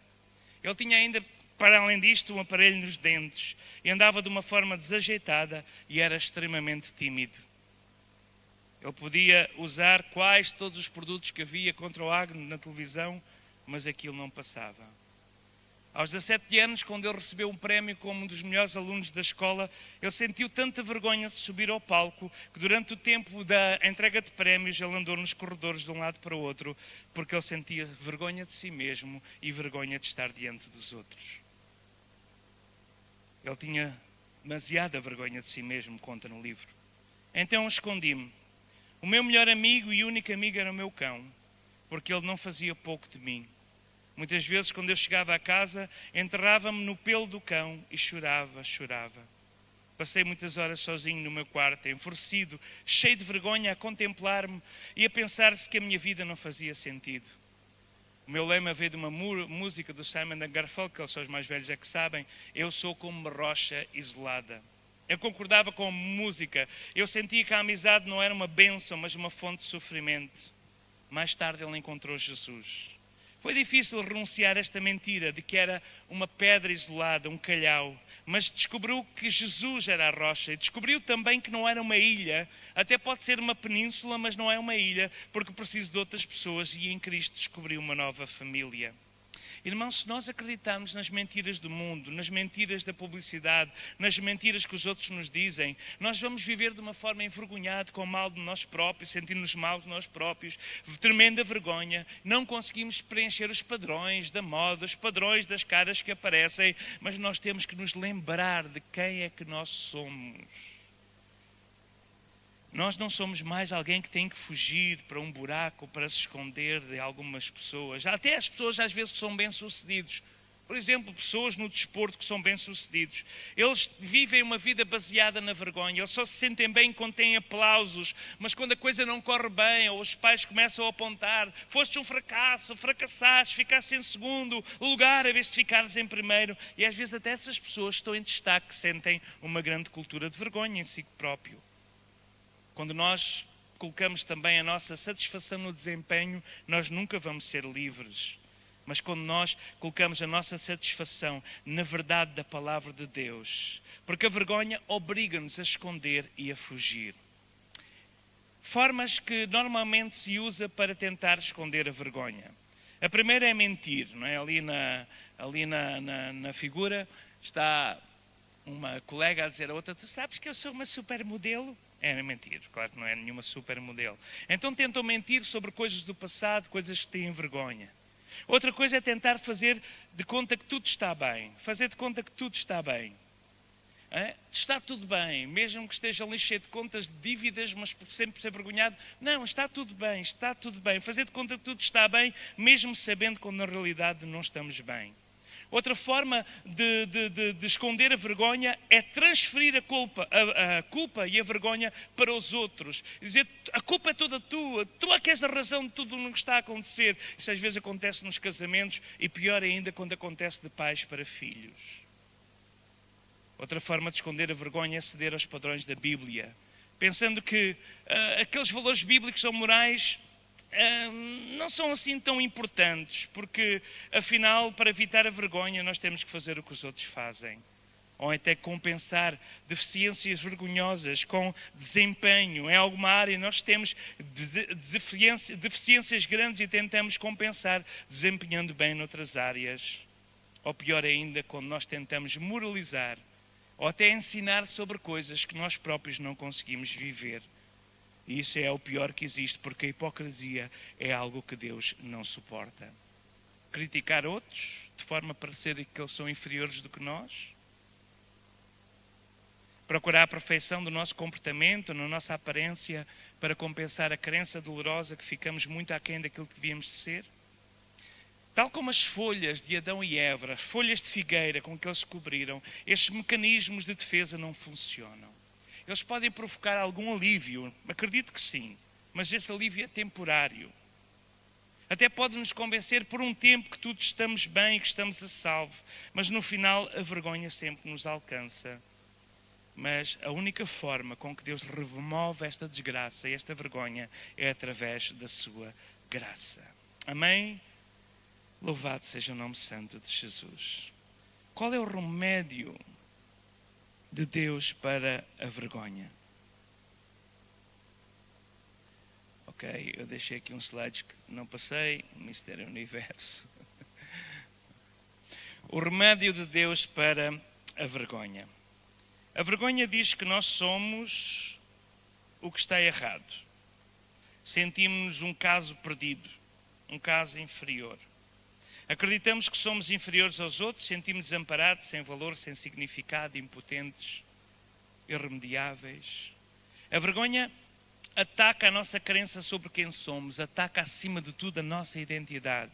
Ele tinha ainda, para além disto, um aparelho nos dentes. E andava de uma forma desajeitada e era extremamente tímido. Ele podia usar todos os produtos que havia contra o acne na televisão, mas aquilo não passava. Aos 17 anos, quando ele recebeu um prémio como um dos melhores alunos da escola, ele sentiu tanta vergonha de subir ao palco que durante o tempo da entrega de prémios ele andou nos corredores de um lado para o outro, porque ele sentia vergonha de si mesmo e vergonha de estar diante dos outros. Ele tinha demasiada vergonha de si mesmo, conta no livro. Então escondi-me. O meu melhor amigo e único amigo era o meu cão, porque ele não fazia pouco de mim. Muitas vezes, quando eu chegava a casa, enterrava-me no pelo do cão e chorava. Passei muitas horas sozinho no meu quarto, enfurecido, cheio de vergonha, a contemplar-me e a pensar-se que a minha vida não fazia sentido. O meu lema veio de uma música do Simon & Garfunkel, só os mais velhos é que sabem: eu sou como uma rocha isolada. Eu concordava com a música, eu sentia que a amizade não era uma bênção, mas uma fonte de sofrimento. Mais tarde ele encontrou Jesus. Foi difícil renunciar a esta mentira de que era uma pedra isolada, um calhau, mas descobriu que Jesus era a rocha e descobriu também que não era uma ilha, até pode ser uma península, mas não é uma ilha, porque precisa de outras pessoas, e em Cristo descobriu uma nova família. Irmãos, se nós acreditarmos nas mentiras do mundo, nas mentiras da publicidade, nas mentiras que os outros nos dizem, nós vamos viver de uma forma envergonhada, com mal de nós próprios, sentindo-nos mal de nós próprios, tremenda vergonha. Não conseguimos preencher os padrões da moda, os padrões das caras que aparecem, mas nós temos que nos lembrar de quem é que nós somos. Nós não somos mais alguém que tem que fugir para um buraco para se esconder de algumas pessoas. Até as pessoas às vezes que são bem-sucedidos Por exemplo, pessoas no desporto que são bem-sucedidos. Eles vivem uma vida baseada na vergonha. Eles só se sentem bem quando têm aplausos. Mas quando a coisa não corre bem, ou os pais começam a apontar, foste um fracasso, fracassaste, ficaste em segundo lugar, em vez de ficares em primeiro. E às vezes até essas pessoas que estão em destaque sentem uma grande cultura de vergonha em si próprio. Quando nós colocamos também a nossa satisfação no desempenho, nós nunca vamos ser livres. Mas quando nós colocamos a nossa satisfação na verdade da palavra de Deus, porque a vergonha obriga-nos a esconder e a fugir. Formas que normalmente se usa para tentar esconder a vergonha. A primeira é mentir, não é? Ali na figura está uma colega a dizer a outra: tu sabes que eu sou uma supermodelo? É mentir, claro que não é nenhuma supermodelo. Então tentam mentir sobre coisas do passado, coisas que têm vergonha. Outra coisa é tentar fazer de conta que tudo está bem. Fazer de conta que tudo está bem. Está tudo bem, mesmo que esteja ali cheio de contas, de dívidas, mas sempre se avergonhado. Não, está tudo bem, está tudo bem. Fazer de conta que tudo está bem, mesmo sabendo que na realidade não estamos bem. Outra forma de esconder a vergonha é transferir a culpa e a vergonha para os outros. Dizer: a culpa é toda tua, tu é que és a razão de tudo o que está a acontecer. Isso às vezes acontece nos casamentos e pior ainda quando acontece de pais para filhos. Outra forma de esconder a vergonha é ceder aos padrões da Bíblia, pensando que aqueles valores bíblicos ou morais não são assim tão importantes, porque afinal, para evitar a vergonha, nós temos que fazer o que os outros fazem. Ou até compensar deficiências vergonhosas com desempenho. Em alguma área nós temos deficiências grandes e tentamos compensar desempenhando bem noutras áreas. Ou pior ainda, quando nós tentamos moralizar ou até ensinar sobre coisas que nós próprios não conseguimos viver. E isso é o pior que existe, porque a hipocrisia é algo que Deus não suporta. Criticar outros, de forma a parecer que eles são inferiores do que nós. Procurar a perfeição do nosso comportamento, na nossa aparência, para compensar a crença dolorosa que ficamos muito aquém daquilo que devíamos ser. Tal como as folhas de Adão e Eva, as folhas de figueira com que eles se cobriram, estes mecanismos de defesa não funcionam. Eles podem provocar algum alívio, acredito que sim, mas esse alívio é temporário. Até pode nos convencer por um tempo que tudo estamos bem, que estamos a salvo, mas no final a vergonha sempre nos alcança. Mas a única forma com que Deus remove esta desgraça e esta vergonha é através da sua graça. Amém? Louvado seja o nome santo de Jesus. Qual é o remédio de Deus para a vergonha? Ok, eu deixei aqui um slide que não passei, Mistério Universo. O remédio de Deus para a vergonha. A vergonha diz que nós somos o que está errado. Sentimos-nos um caso perdido, um caso inferior. Acreditamos que somos inferiores aos outros, sentimos desamparados, sem valor, sem significado, impotentes, irremediáveis. A vergonha ataca a nossa crença sobre quem somos, ataca acima de tudo a nossa identidade.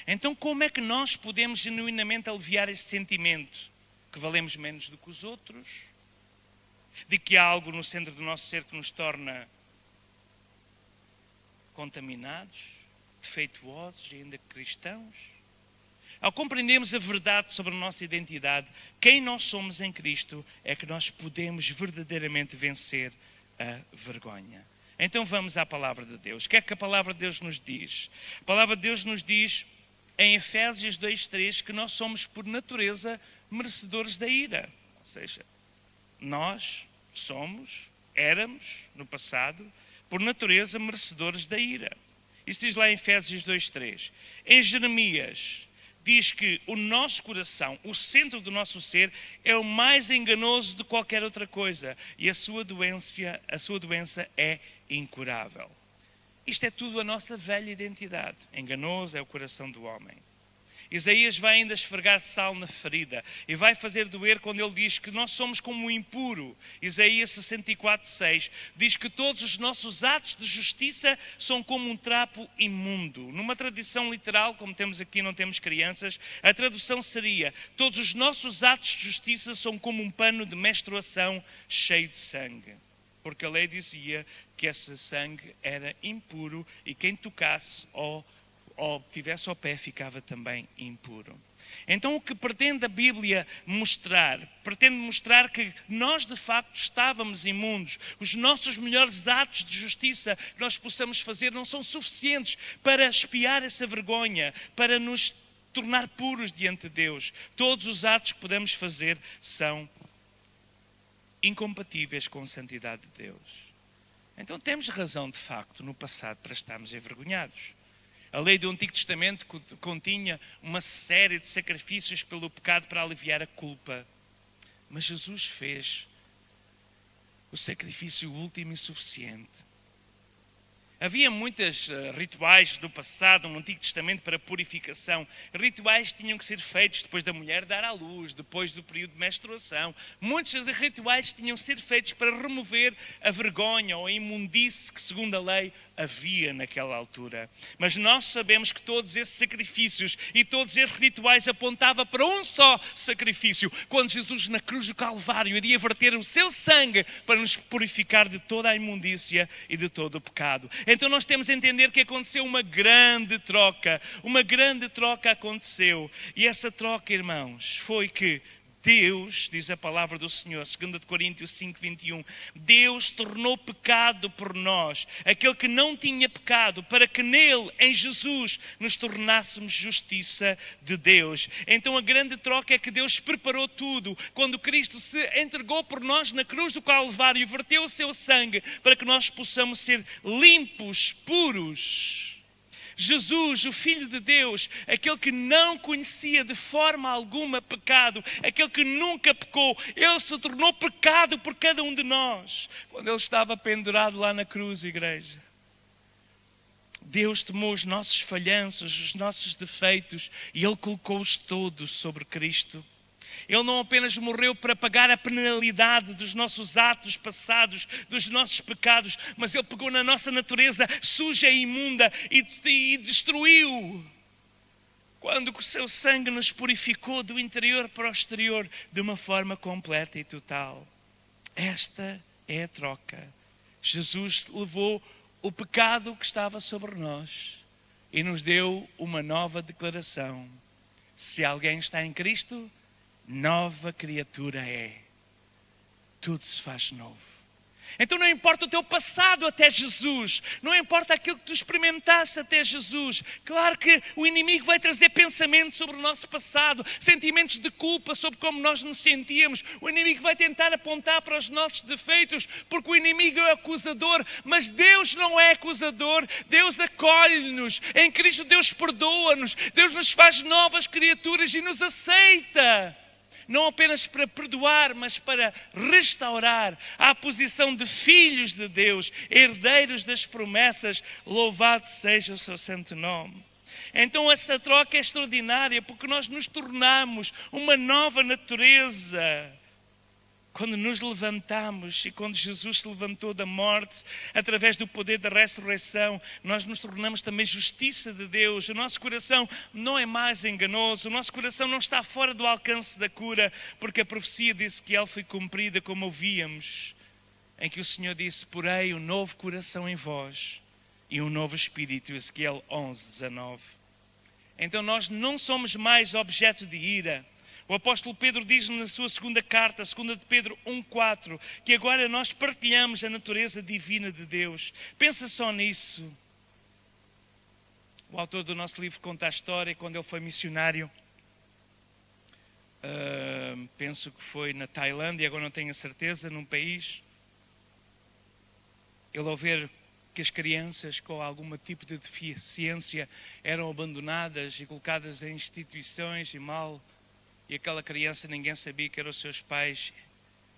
Então como é que nós podemos genuinamente aliviar este sentimento? Que valemos menos do que os outros? De que há algo no centro do nosso ser que nos torna contaminados, defeituosos e ainda cristãos? Ao compreendermos a verdade sobre a nossa identidade, quem nós somos em Cristo, é que nós podemos verdadeiramente vencer a vergonha. Então vamos à palavra de Deus. O que é que a palavra de Deus nos diz? A palavra de Deus nos diz em Efésios 2:3 que nós somos por natureza merecedores da ira. Ou seja, nós éramos no passado, por natureza merecedores da ira. Isso diz lá em Efésios 2:3. Em Jeremias diz que o nosso coração, o centro do nosso ser, é o mais enganoso de qualquer outra coisa. E a sua doença é incurável. Isto é tudo a nossa velha identidade. Enganoso é o coração do homem. Isaías vai ainda esfregar sal na ferida e vai fazer doer quando ele diz que nós somos como o impuro. Isaías 64:6 diz que todos os nossos atos de justiça são como um trapo imundo. Numa tradução literal, como temos aqui, não temos crianças, a tradução seria: todos os nossos atos de justiça são como um pano de menstruação cheio de sangue. Porque a lei dizia que esse sangue era impuro e quem tocasse ou tivesse ao pé ficava também impuro. Então o que pretende a Bíblia mostrar? Pretende mostrar que nós de facto estávamos imundos. Os nossos melhores atos de justiça que nós possamos fazer não são suficientes para expiar essa vergonha, para nos tornar puros diante de Deus. Todos os atos que podemos fazer são incompatíveis com a santidade de Deus. Então temos razão de facto no passado para estarmos envergonhados. A lei do Antigo Testamento continha uma série de sacrifícios pelo pecado para aliviar a culpa. Mas Jesus fez o sacrifício último e suficiente. Havia muitos rituais do passado, no Antigo Testamento, para purificação. Rituais que tinham que ser feitos depois da mulher dar à luz, depois do período de menstruação. Muitos rituais tinham que ser feitos para remover a vergonha ou a imundície que, segundo a lei, havia naquela altura. Mas nós sabemos que todos esses sacrifícios e todos esses rituais apontavam para um só sacrifício. Quando Jesus, na cruz do Calvário, iria verter o seu sangue para nos purificar de toda a imundícia e de todo o pecado. Então nós temos a entender que aconteceu uma grande troca. Uma grande troca aconteceu. E essa troca, irmãos, foi que Deus, diz a palavra do Senhor, 2 Coríntios 5:21, Deus tornou pecado por nós, aquele que não tinha pecado, para que nele, em Jesus, nos tornássemos justiça de Deus. Então a grande troca é que Deus preparou tudo. Quando Cristo se entregou por nós na cruz do Calvário e verteu o seu sangue para que nós possamos ser limpos, puros. Jesus, o Filho de Deus, aquele que não conhecia de forma alguma pecado, aquele que nunca pecou, ele se tornou pecado por cada um de nós, quando ele estava pendurado lá na cruz, igreja. Deus tomou os nossos falhanços, os nossos defeitos, e ele colocou-os todos sobre Cristo. Ele não apenas morreu para pagar a penalidade dos nossos atos passados, dos nossos pecados, mas ele pegou na nossa natureza suja e imunda e destruiu. Quando o seu sangue nos purificou do interior para o exterior de uma forma completa e total. Esta é a troca. Jesus levou o pecado que estava sobre nós e nos deu uma nova declaração. Se alguém está em Cristo, nova criatura é. Tudo se faz novo. Então não importa o teu passado até Jesus, não importa aquilo que tu experimentaste até Jesus. Claro que o inimigo vai trazer pensamentos sobre o nosso passado, sentimentos de culpa sobre como nós nos sentíamos. O inimigo vai tentar apontar para os nossos defeitos, porque o inimigo é acusador, mas Deus não é acusador. Deus acolhe-nos, em Cristo Deus perdoa-nos, Deus nos faz novas criaturas e nos aceita. Não apenas para perdoar, mas para restaurar à posição de filhos de Deus, herdeiros das promessas. Louvado seja o seu santo nome. Então essa troca é extraordinária, porque nós nos tornamos uma nova natureza. Quando nos levantamos e quando Jesus se levantou da morte, através do poder da ressurreição, nós nos tornamos também justiça de Deus. O nosso coração não é mais enganoso, o nosso coração não está fora do alcance da cura, porque a profecia de Ezequiel foi cumprida, como ouvíamos, em que o Senhor disse: porei um novo coração em vós e um novo espírito, Ezequiel 11:19. Então nós não somos mais objeto de ira. O apóstolo Pedro diz na sua segunda carta, 2 de Pedro 1:4, que agora nós partilhamos a natureza divina de Deus. Pensa só nisso. O autor do nosso livro conta a história quando ele foi missionário. Penso que foi na Tailândia, agora não tenho a certeza, num país. Ele, ao ver que as crianças com algum tipo de deficiência eram abandonadas e colocadas em instituições e mal, e aquela criança ninguém sabia que eram os seus pais.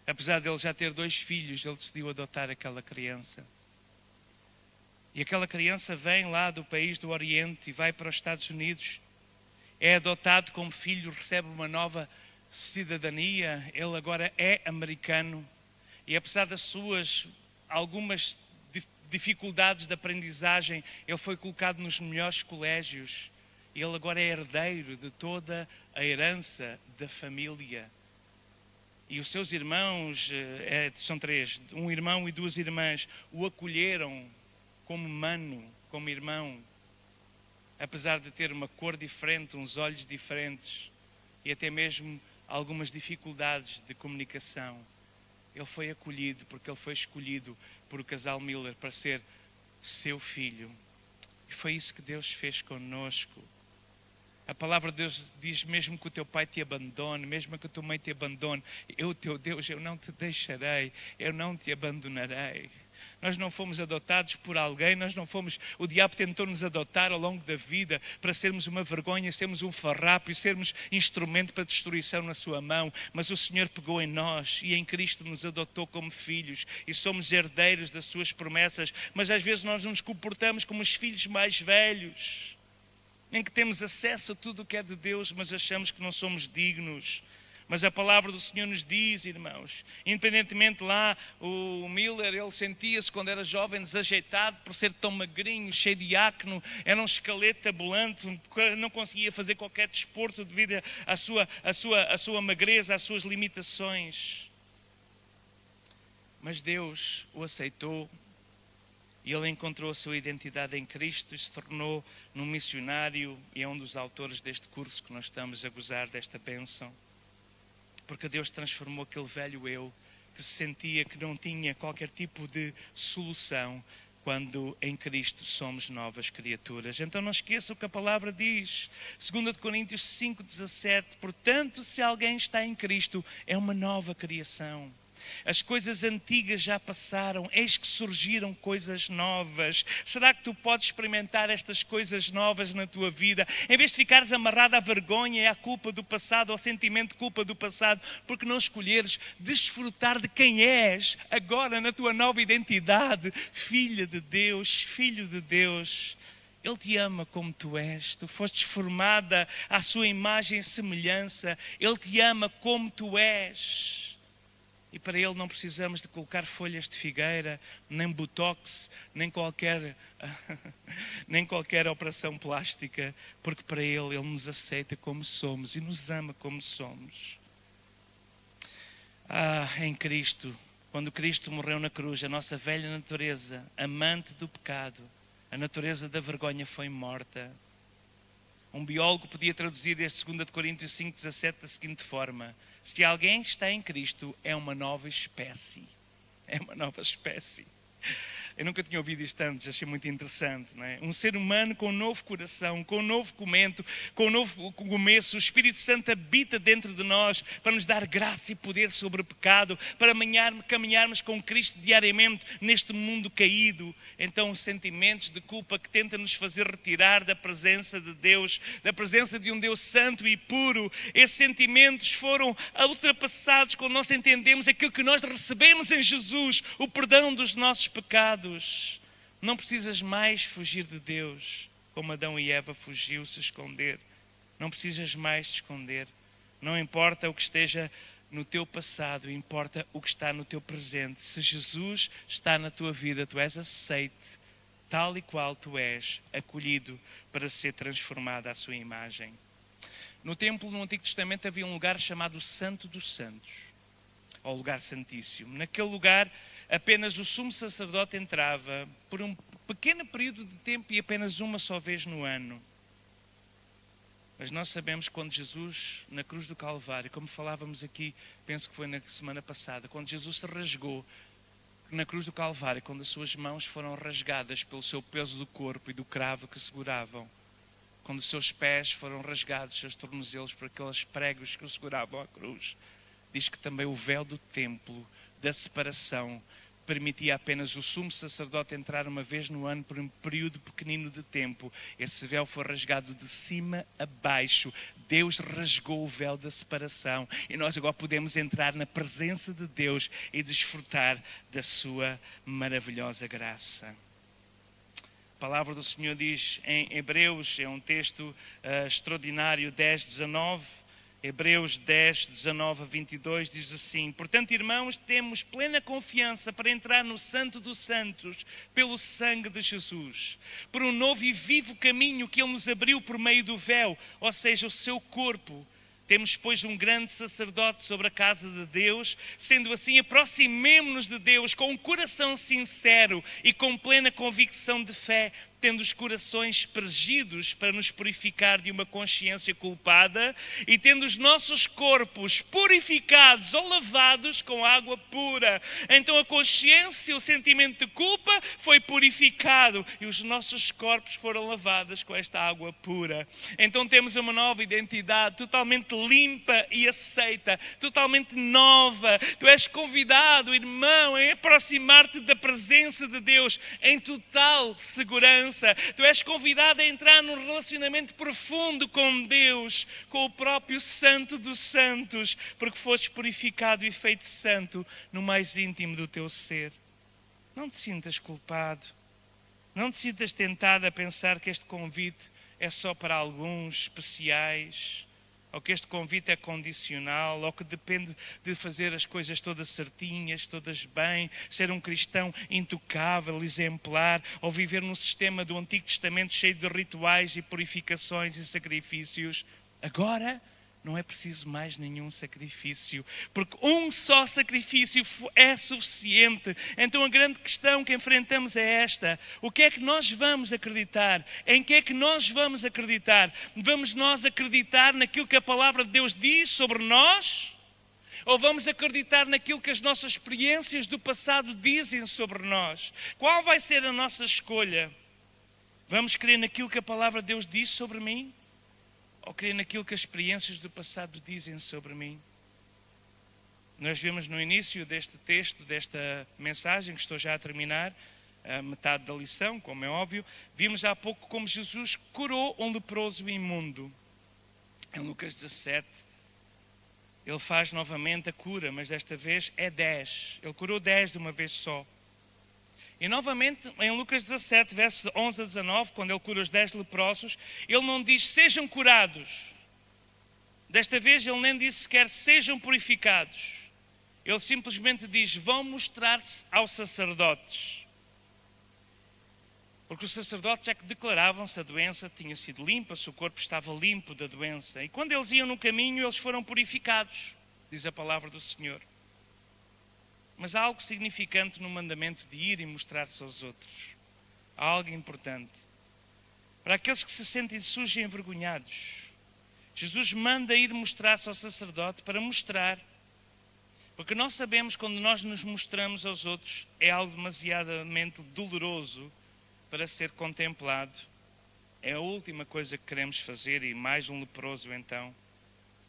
Apesar de ele já ter 2 filhos, ele decidiu adotar aquela criança. E aquela criança vem lá do país do Oriente e vai para os Estados Unidos. é adotado como filho, recebe uma nova cidadania. Ele agora é americano e, apesar das suas algumas dificuldades de aprendizagem, ele foi colocado nos melhores colégios. Ele agora é herdeiro de toda a herança da família. E os seus irmãos, são 3, um irmão e 2 irmãs, o acolheram como mano, como irmão. Apesar de ter uma cor diferente, uns olhos diferentes e até mesmo algumas dificuldades de comunicação, ele foi acolhido porque ele foi escolhido por o casal Miller para ser seu filho. E foi isso que Deus fez conosco. A palavra de Deus diz: mesmo que o teu pai te abandone, mesmo que a tua mãe te abandone, eu, teu Deus, eu não te deixarei, eu não te abandonarei. Nós não fomos adotados por alguém, o diabo tentou-nos adotar ao longo da vida para sermos uma vergonha, sermos um farrapo e sermos instrumento para destruição na sua mão. Mas o Senhor pegou em nós e em Cristo nos adotou como filhos e somos herdeiros das suas promessas. Mas às vezes nós nos comportamos como os filhos mais velhos, em que temos acesso a tudo o que é de Deus, mas achamos que não somos dignos. Mas a palavra do Senhor nos diz, irmãos, independentemente lá, o Miller, ele sentia-se quando era jovem desajeitado por ser tão magrinho, cheio de acne, era um esqueleto ambulante, não conseguia fazer qualquer desporto devido à sua magreza, às suas limitações. Mas Deus o aceitou e ele encontrou a sua identidade em Cristo e se tornou num missionário e é um dos autores deste curso que nós estamos a gozar desta bênção. Porque Deus transformou aquele velho eu que se sentia que não tinha qualquer tipo de solução, quando em Cristo somos novas criaturas. Então não esqueça o que a palavra diz. 2 Coríntios 5,17. Portanto, se alguém está em Cristo, é uma nova criação. As coisas antigas já passaram, eis que surgiram coisas novas. Será que tu podes experimentar estas coisas novas na tua vida? Em vez de ficares amarrado à vergonha e à culpa do passado, ao sentimento de culpa do passado, porque não escolheres desfrutar de quem és agora na tua nova identidade, filha de Deus, filho de Deus. Ele te ama como tu és, tu fostes formada à sua imagem e semelhança. Ele te ama como tu és. E para Ele não precisamos de colocar folhas de figueira, nem botox, nem qualquer operação plástica, porque para Ele nos aceita como somos e nos ama como somos. Em Cristo, quando Cristo morreu na cruz, a nossa velha natureza, amante do pecado, a natureza da vergonha foi morta. Um biólogo podia traduzir este 2 Coríntios 5,17 da seguinte forma: se alguém está em Cristo, é uma nova espécie. É uma nova espécie. Eu nunca tinha ouvido isto antes, achei muito interessante, não é? Um ser humano com um novo coração, com um novo começo. O Espírito Santo habita dentro de nós para nos dar graça e poder sobre o pecado, para caminharmos com Cristo diariamente neste mundo caído. Então, sentimentos de culpa que tentam nos fazer retirar da presença de Deus, da presença de um Deus santo e puro, esses sentimentos foram ultrapassados quando nós entendemos aquilo que nós recebemos em Jesus, o perdão dos nossos pecados. Não precisas mais fugir de Deus, como Adão e Eva fugiu, se esconder. Não precisas mais te esconder. Não importa o que esteja no teu passado, importa o que está no teu presente. Se Jesus está na tua vida, tu és aceite, tal e qual tu és, acolhido para ser transformado à sua imagem. No templo, no Antigo Testamento, havia um lugar chamado Santo dos Santos, ou lugar santíssimo. Naquele lugar, apenas o sumo sacerdote entrava por um pequeno período de tempo e apenas uma só vez no ano. Mas nós sabemos que quando Jesus, na cruz do Calvário, como falávamos aqui, penso que foi na semana passada, quando Jesus se rasgou na cruz do Calvário, quando as suas mãos foram rasgadas pelo seu peso do corpo e do cravo que seguravam, quando os seus pés foram rasgados, os seus tornozelos por aqueles pregos que o seguravam à cruz, diz que também o véu do templo, da separação, permitia apenas o sumo sacerdote entrar uma vez no ano por um período pequenino de tempo. Esse véu foi rasgado de cima a baixo. Deus rasgou o véu da separação e nós agora podemos entrar na presença de Deus e desfrutar da sua maravilhosa graça. A palavra do Senhor diz em Hebreus, é um texto extraordinário, 10:19, Hebreus 10:19-22, diz assim: portanto, irmãos, temos plena confiança para entrar no Santo dos Santos pelo sangue de Jesus, por um novo e vivo caminho que Ele nos abriu por meio do véu, ou seja, o seu corpo. Temos, pois, um grande sacerdote sobre a casa de Deus. Sendo assim, aproximemo-nos de Deus com um coração sincero e com plena convicção de fé, tendo os corações aspergidos para nos purificar de uma consciência culpada e tendo os nossos corpos purificados ou lavados com água pura. Então a consciência, o sentimento de culpa foi purificado e os nossos corpos foram lavados com esta água pura. Então temos uma nova identidade, totalmente limpa e aceita, totalmente nova. Tu és convidado, irmão, a aproximar-te da presença de Deus em total segurança. Tu és convidado a entrar num relacionamento profundo com Deus, com o próprio Santo dos Santos, porque foste purificado e feito santo no mais íntimo do teu ser. Não te sintas culpado, não te sintas tentado a pensar que este convite é só para alguns especiais, ou que este convite é condicional, ou que depende de fazer as coisas todas certinhas, todas bem, ser um cristão intocável, exemplar, ou viver num sistema do Antigo Testamento cheio de rituais e purificações e sacrifícios. Agora não é preciso mais nenhum sacrifício, porque um só sacrifício é suficiente. Então a grande questão que enfrentamos é esta: o que é que nós vamos acreditar? Em que é que nós vamos acreditar? Vamos nós acreditar naquilo que a palavra de Deus diz sobre nós? Ou vamos acreditar naquilo que as nossas experiências do passado dizem sobre nós? Qual vai ser a nossa escolha? Vamos crer naquilo que a palavra de Deus diz sobre mim? Ou crer naquilo que as experiências do passado dizem sobre mim? Nós vemos no início deste texto, desta mensagem, que estou já a terminar, a metade da lição, como é óbvio, vimos há pouco como Jesus curou um leproso imundo. Em Lucas 17, ele faz novamente a cura, mas desta vez é 10. Ele curou 10 de uma vez só. E novamente, em Lucas 17, versos 11 a 19, quando ele cura os 10 leprosos, ele não diz sejam curados. Desta vez ele nem diz sequer sejam purificados. Ele simplesmente diz vão mostrar-se aos sacerdotes. Porque os sacerdotes é que declaravam se a doença tinha sido limpa, se o corpo estava limpo da doença. E quando eles iam no caminho, eles foram purificados, diz a palavra do Senhor. Mas há algo significante no mandamento de ir e mostrar-se aos outros. Há algo importante. Para aqueles que se sentem sujos e envergonhados, Jesus manda ir mostrar-se ao sacerdote para mostrar. Porque nós sabemos que quando nós nos mostramos aos outros é algo demasiadamente doloroso para ser contemplado. É a última coisa que queremos fazer, e mais um leproso então.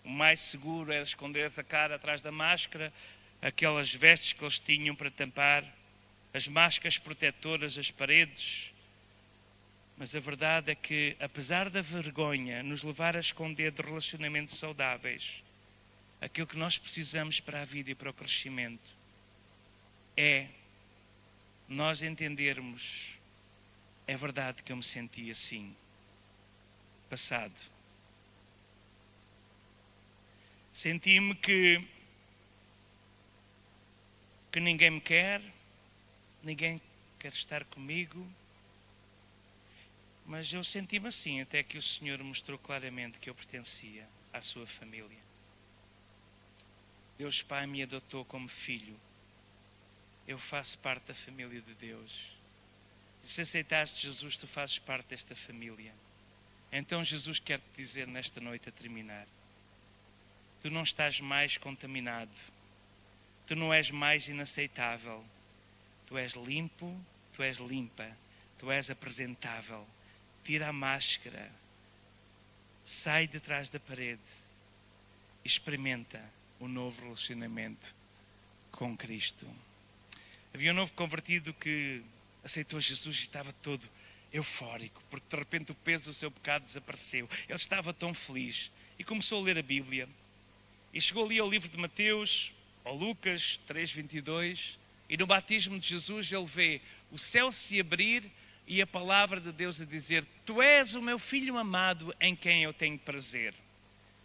O mais seguro era esconder a cara atrás da máscara, aquelas vestes que eles tinham para tampar, as máscaras protetoras, as paredes. Mas a verdade é que, apesar da vergonha nos levar a esconder de relacionamentos saudáveis, aquilo que nós precisamos para a vida e para o crescimento é nós entendermos, é verdade que eu me senti assim, passado. Senti-me que ninguém me quer, ninguém quer estar comigo, mas eu senti-me assim até que o Senhor mostrou claramente que eu pertencia à sua família. Deus Pai me adotou como filho, eu faço parte da família de Deus. E se aceitaste Jesus, tu fazes parte desta família. Então Jesus quer te dizer nesta noite a terminar, tu não estás mais contaminado. Tu não és mais inaceitável. Tu és limpo, tu és limpa, tu és apresentável. Tira a máscara, sai de trás da parede, experimenta um novo relacionamento com Cristo. Havia um novo convertido que aceitou Jesus e estava todo eufórico, porque de repente o peso do seu pecado desapareceu. Ele estava tão feliz e começou a ler a Bíblia. E chegou ali ao livro de Mateus, ou Lucas 3:22, e no batismo de Jesus ele vê o céu se abrir e a palavra de Deus a dizer: tu és o meu filho amado em quem eu tenho prazer.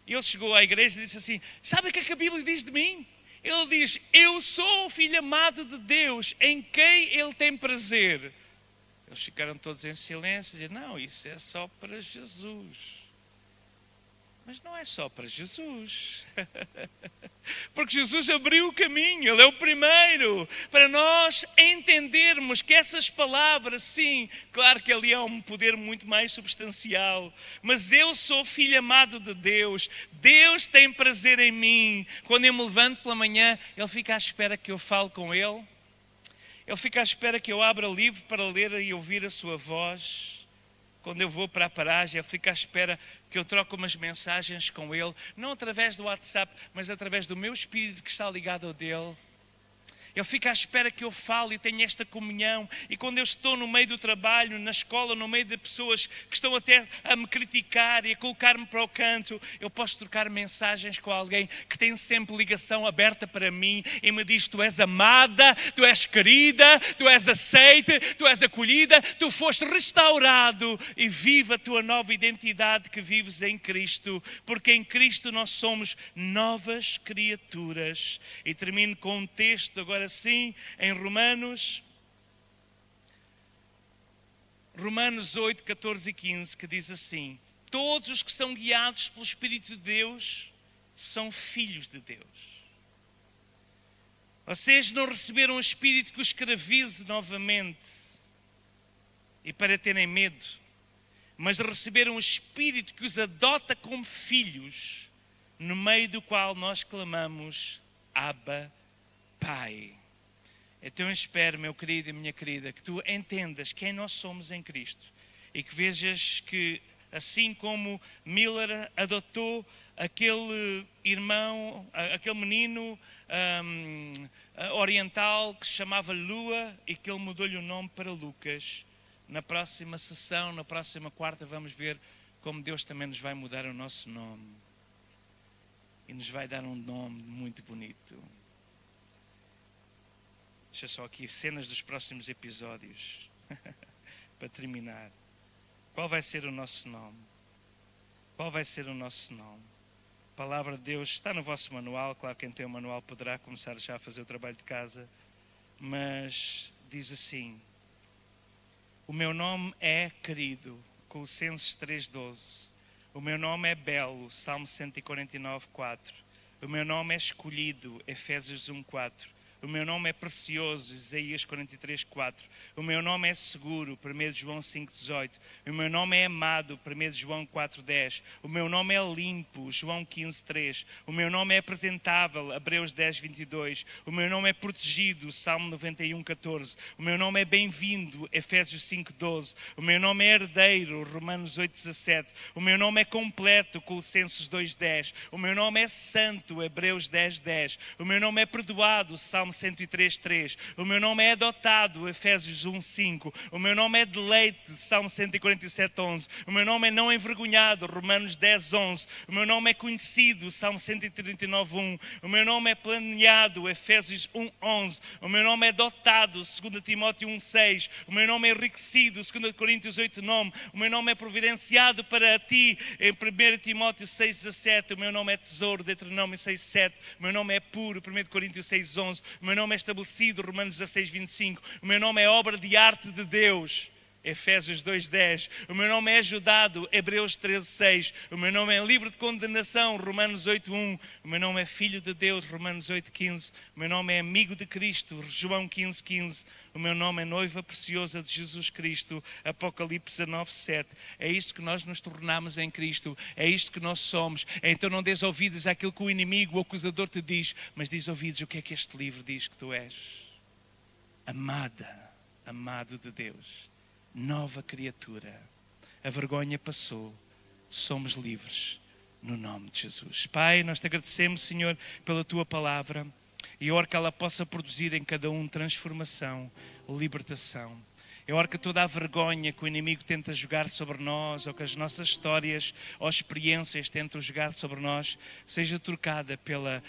Ele chegou à igreja e disse assim: sabe o que é que a Bíblia diz de mim? Ele diz: eu sou o filho amado de Deus em quem Ele tem prazer. Eles ficaram todos em silêncio e disseram: não, isso é só para Jesus. Mas não é só para Jesus. Porque Jesus abriu o caminho, Ele é o primeiro. Para nós entendermos que essas palavras, sim, claro que ali há um poder muito mais substancial. Mas eu sou filho amado de Deus. Deus tem prazer em mim. Quando eu me levanto pela manhã, Ele fica à espera que eu fale com Ele. Ele fica à espera que eu abra o livro para ler e ouvir a sua voz. Quando eu vou para a paragem, Ele fica à espera que eu troque umas mensagens com Ele, não através do WhatsApp, mas através do meu espírito que está ligado ao dele. Ele fica à espera que eu fale e tenha esta comunhão. E quando eu estou no meio do trabalho, na escola, no meio de pessoas que estão até a me criticar e a colocar-me para o canto, eu posso trocar mensagens com alguém que tem sempre ligação aberta para mim e me diz: tu és amada, tu és querida, tu és aceite, tu és acolhida, tu foste restaurado e viva a tua nova identidade que vives em Cristo, porque em Cristo nós somos novas criaturas. E termino com um texto agora assim, em Romanos 8, 14 e 15, que diz assim: todos os que são guiados pelo Espírito de Deus são filhos de Deus. Vocês não receberam um Espírito que os escravize novamente e para terem medo, mas receberam um Espírito que os adota como filhos, no meio do qual nós clamamos: Abba, Pai. Então eu espero, meu querido e minha querida, que tu entendas quem nós somos em Cristo e que vejas que, assim como Miller adotou aquele irmão, aquele menino oriental que se chamava Lua e que ele mudou-lhe o nome para Lucas, na próxima sessão, na próxima quarta, vamos ver como Deus também nos vai mudar o nosso nome e nos vai dar um nome muito bonito. Deixa só aqui cenas dos próximos episódios. Para terminar. Qual vai ser o nosso nome? Qual vai ser o nosso nome? A palavra de Deus está no vosso manual. Claro, quem tem o manual poderá começar já a fazer o trabalho de casa. Mas diz assim: o meu nome é querido. Colossenses 3,12. O meu nome é belo. Salmo 149, 4. O meu nome é escolhido. Efésios 1, 4. O meu nome é precioso, Isaías 43, 4. O meu nome é seguro, 1 João 5, 18. O meu nome é amado, 1 João 4, 10. O meu nome é limpo, João 15, 3. O meu nome é apresentável, Hebreus 10, 22. O meu nome é protegido, Salmo 91, 14. O meu nome é bem-vindo, Efésios 5, 12. O meu nome é herdeiro, Romanos 8, 17. O meu nome é completo, Colossenses 2, 10. O meu nome é santo, Hebreus 10, 10. O meu nome é perdoado, Salmo 103, 3. O meu nome é adotado, Efésios 1, 5. O meu nome é deleite, Salmo 147, 11. O meu nome é não envergonhado, Romanos 10, 11. O meu nome é conhecido, Salmo 139, 1. O meu nome é planeado, Efésios 1, 11. O meu nome é dotado, 2 Timóteo 1, 6. O meu nome é enriquecido, 2 Coríntios 8, 9. O meu nome é providenciado para ti, em 1 Timóteo 6, 17. O meu nome é tesouro, Deuteronômio 6, 7. O meu nome é puro, 1 Coríntios 6, 11. O meu nome é estabelecido, Romanos 16, 25. O meu nome é obra de arte de Deus, Efésios 2, 10. O meu nome é ajudado, Hebreus 13, 6. O meu nome é livre de condenação, Romanos 8, 1. O meu nome é filho de Deus, Romanos 8, 15. O meu nome é amigo de Cristo, João 15, 15. O meu nome é noiva preciosa de Jesus Cristo, Apocalipse 19, 7. É isto que nós nos tornamos em Cristo, é isto que nós somos. Então não dês ouvidos àquilo que o inimigo, o acusador te diz, mas diz ouvidos o que é que este livro diz que tu és. Amada, amado de Deus, nova criatura. A vergonha passou, somos livres no nome de Jesus. Pai, nós te agradecemos, Senhor, pela tua palavra e oro que ela possa produzir em cada um transformação, libertação. Eu oro que toda a vergonha que o inimigo tenta jogar sobre nós, ou que as nossas histórias ou experiências tentam jogar sobre nós, seja trocada pela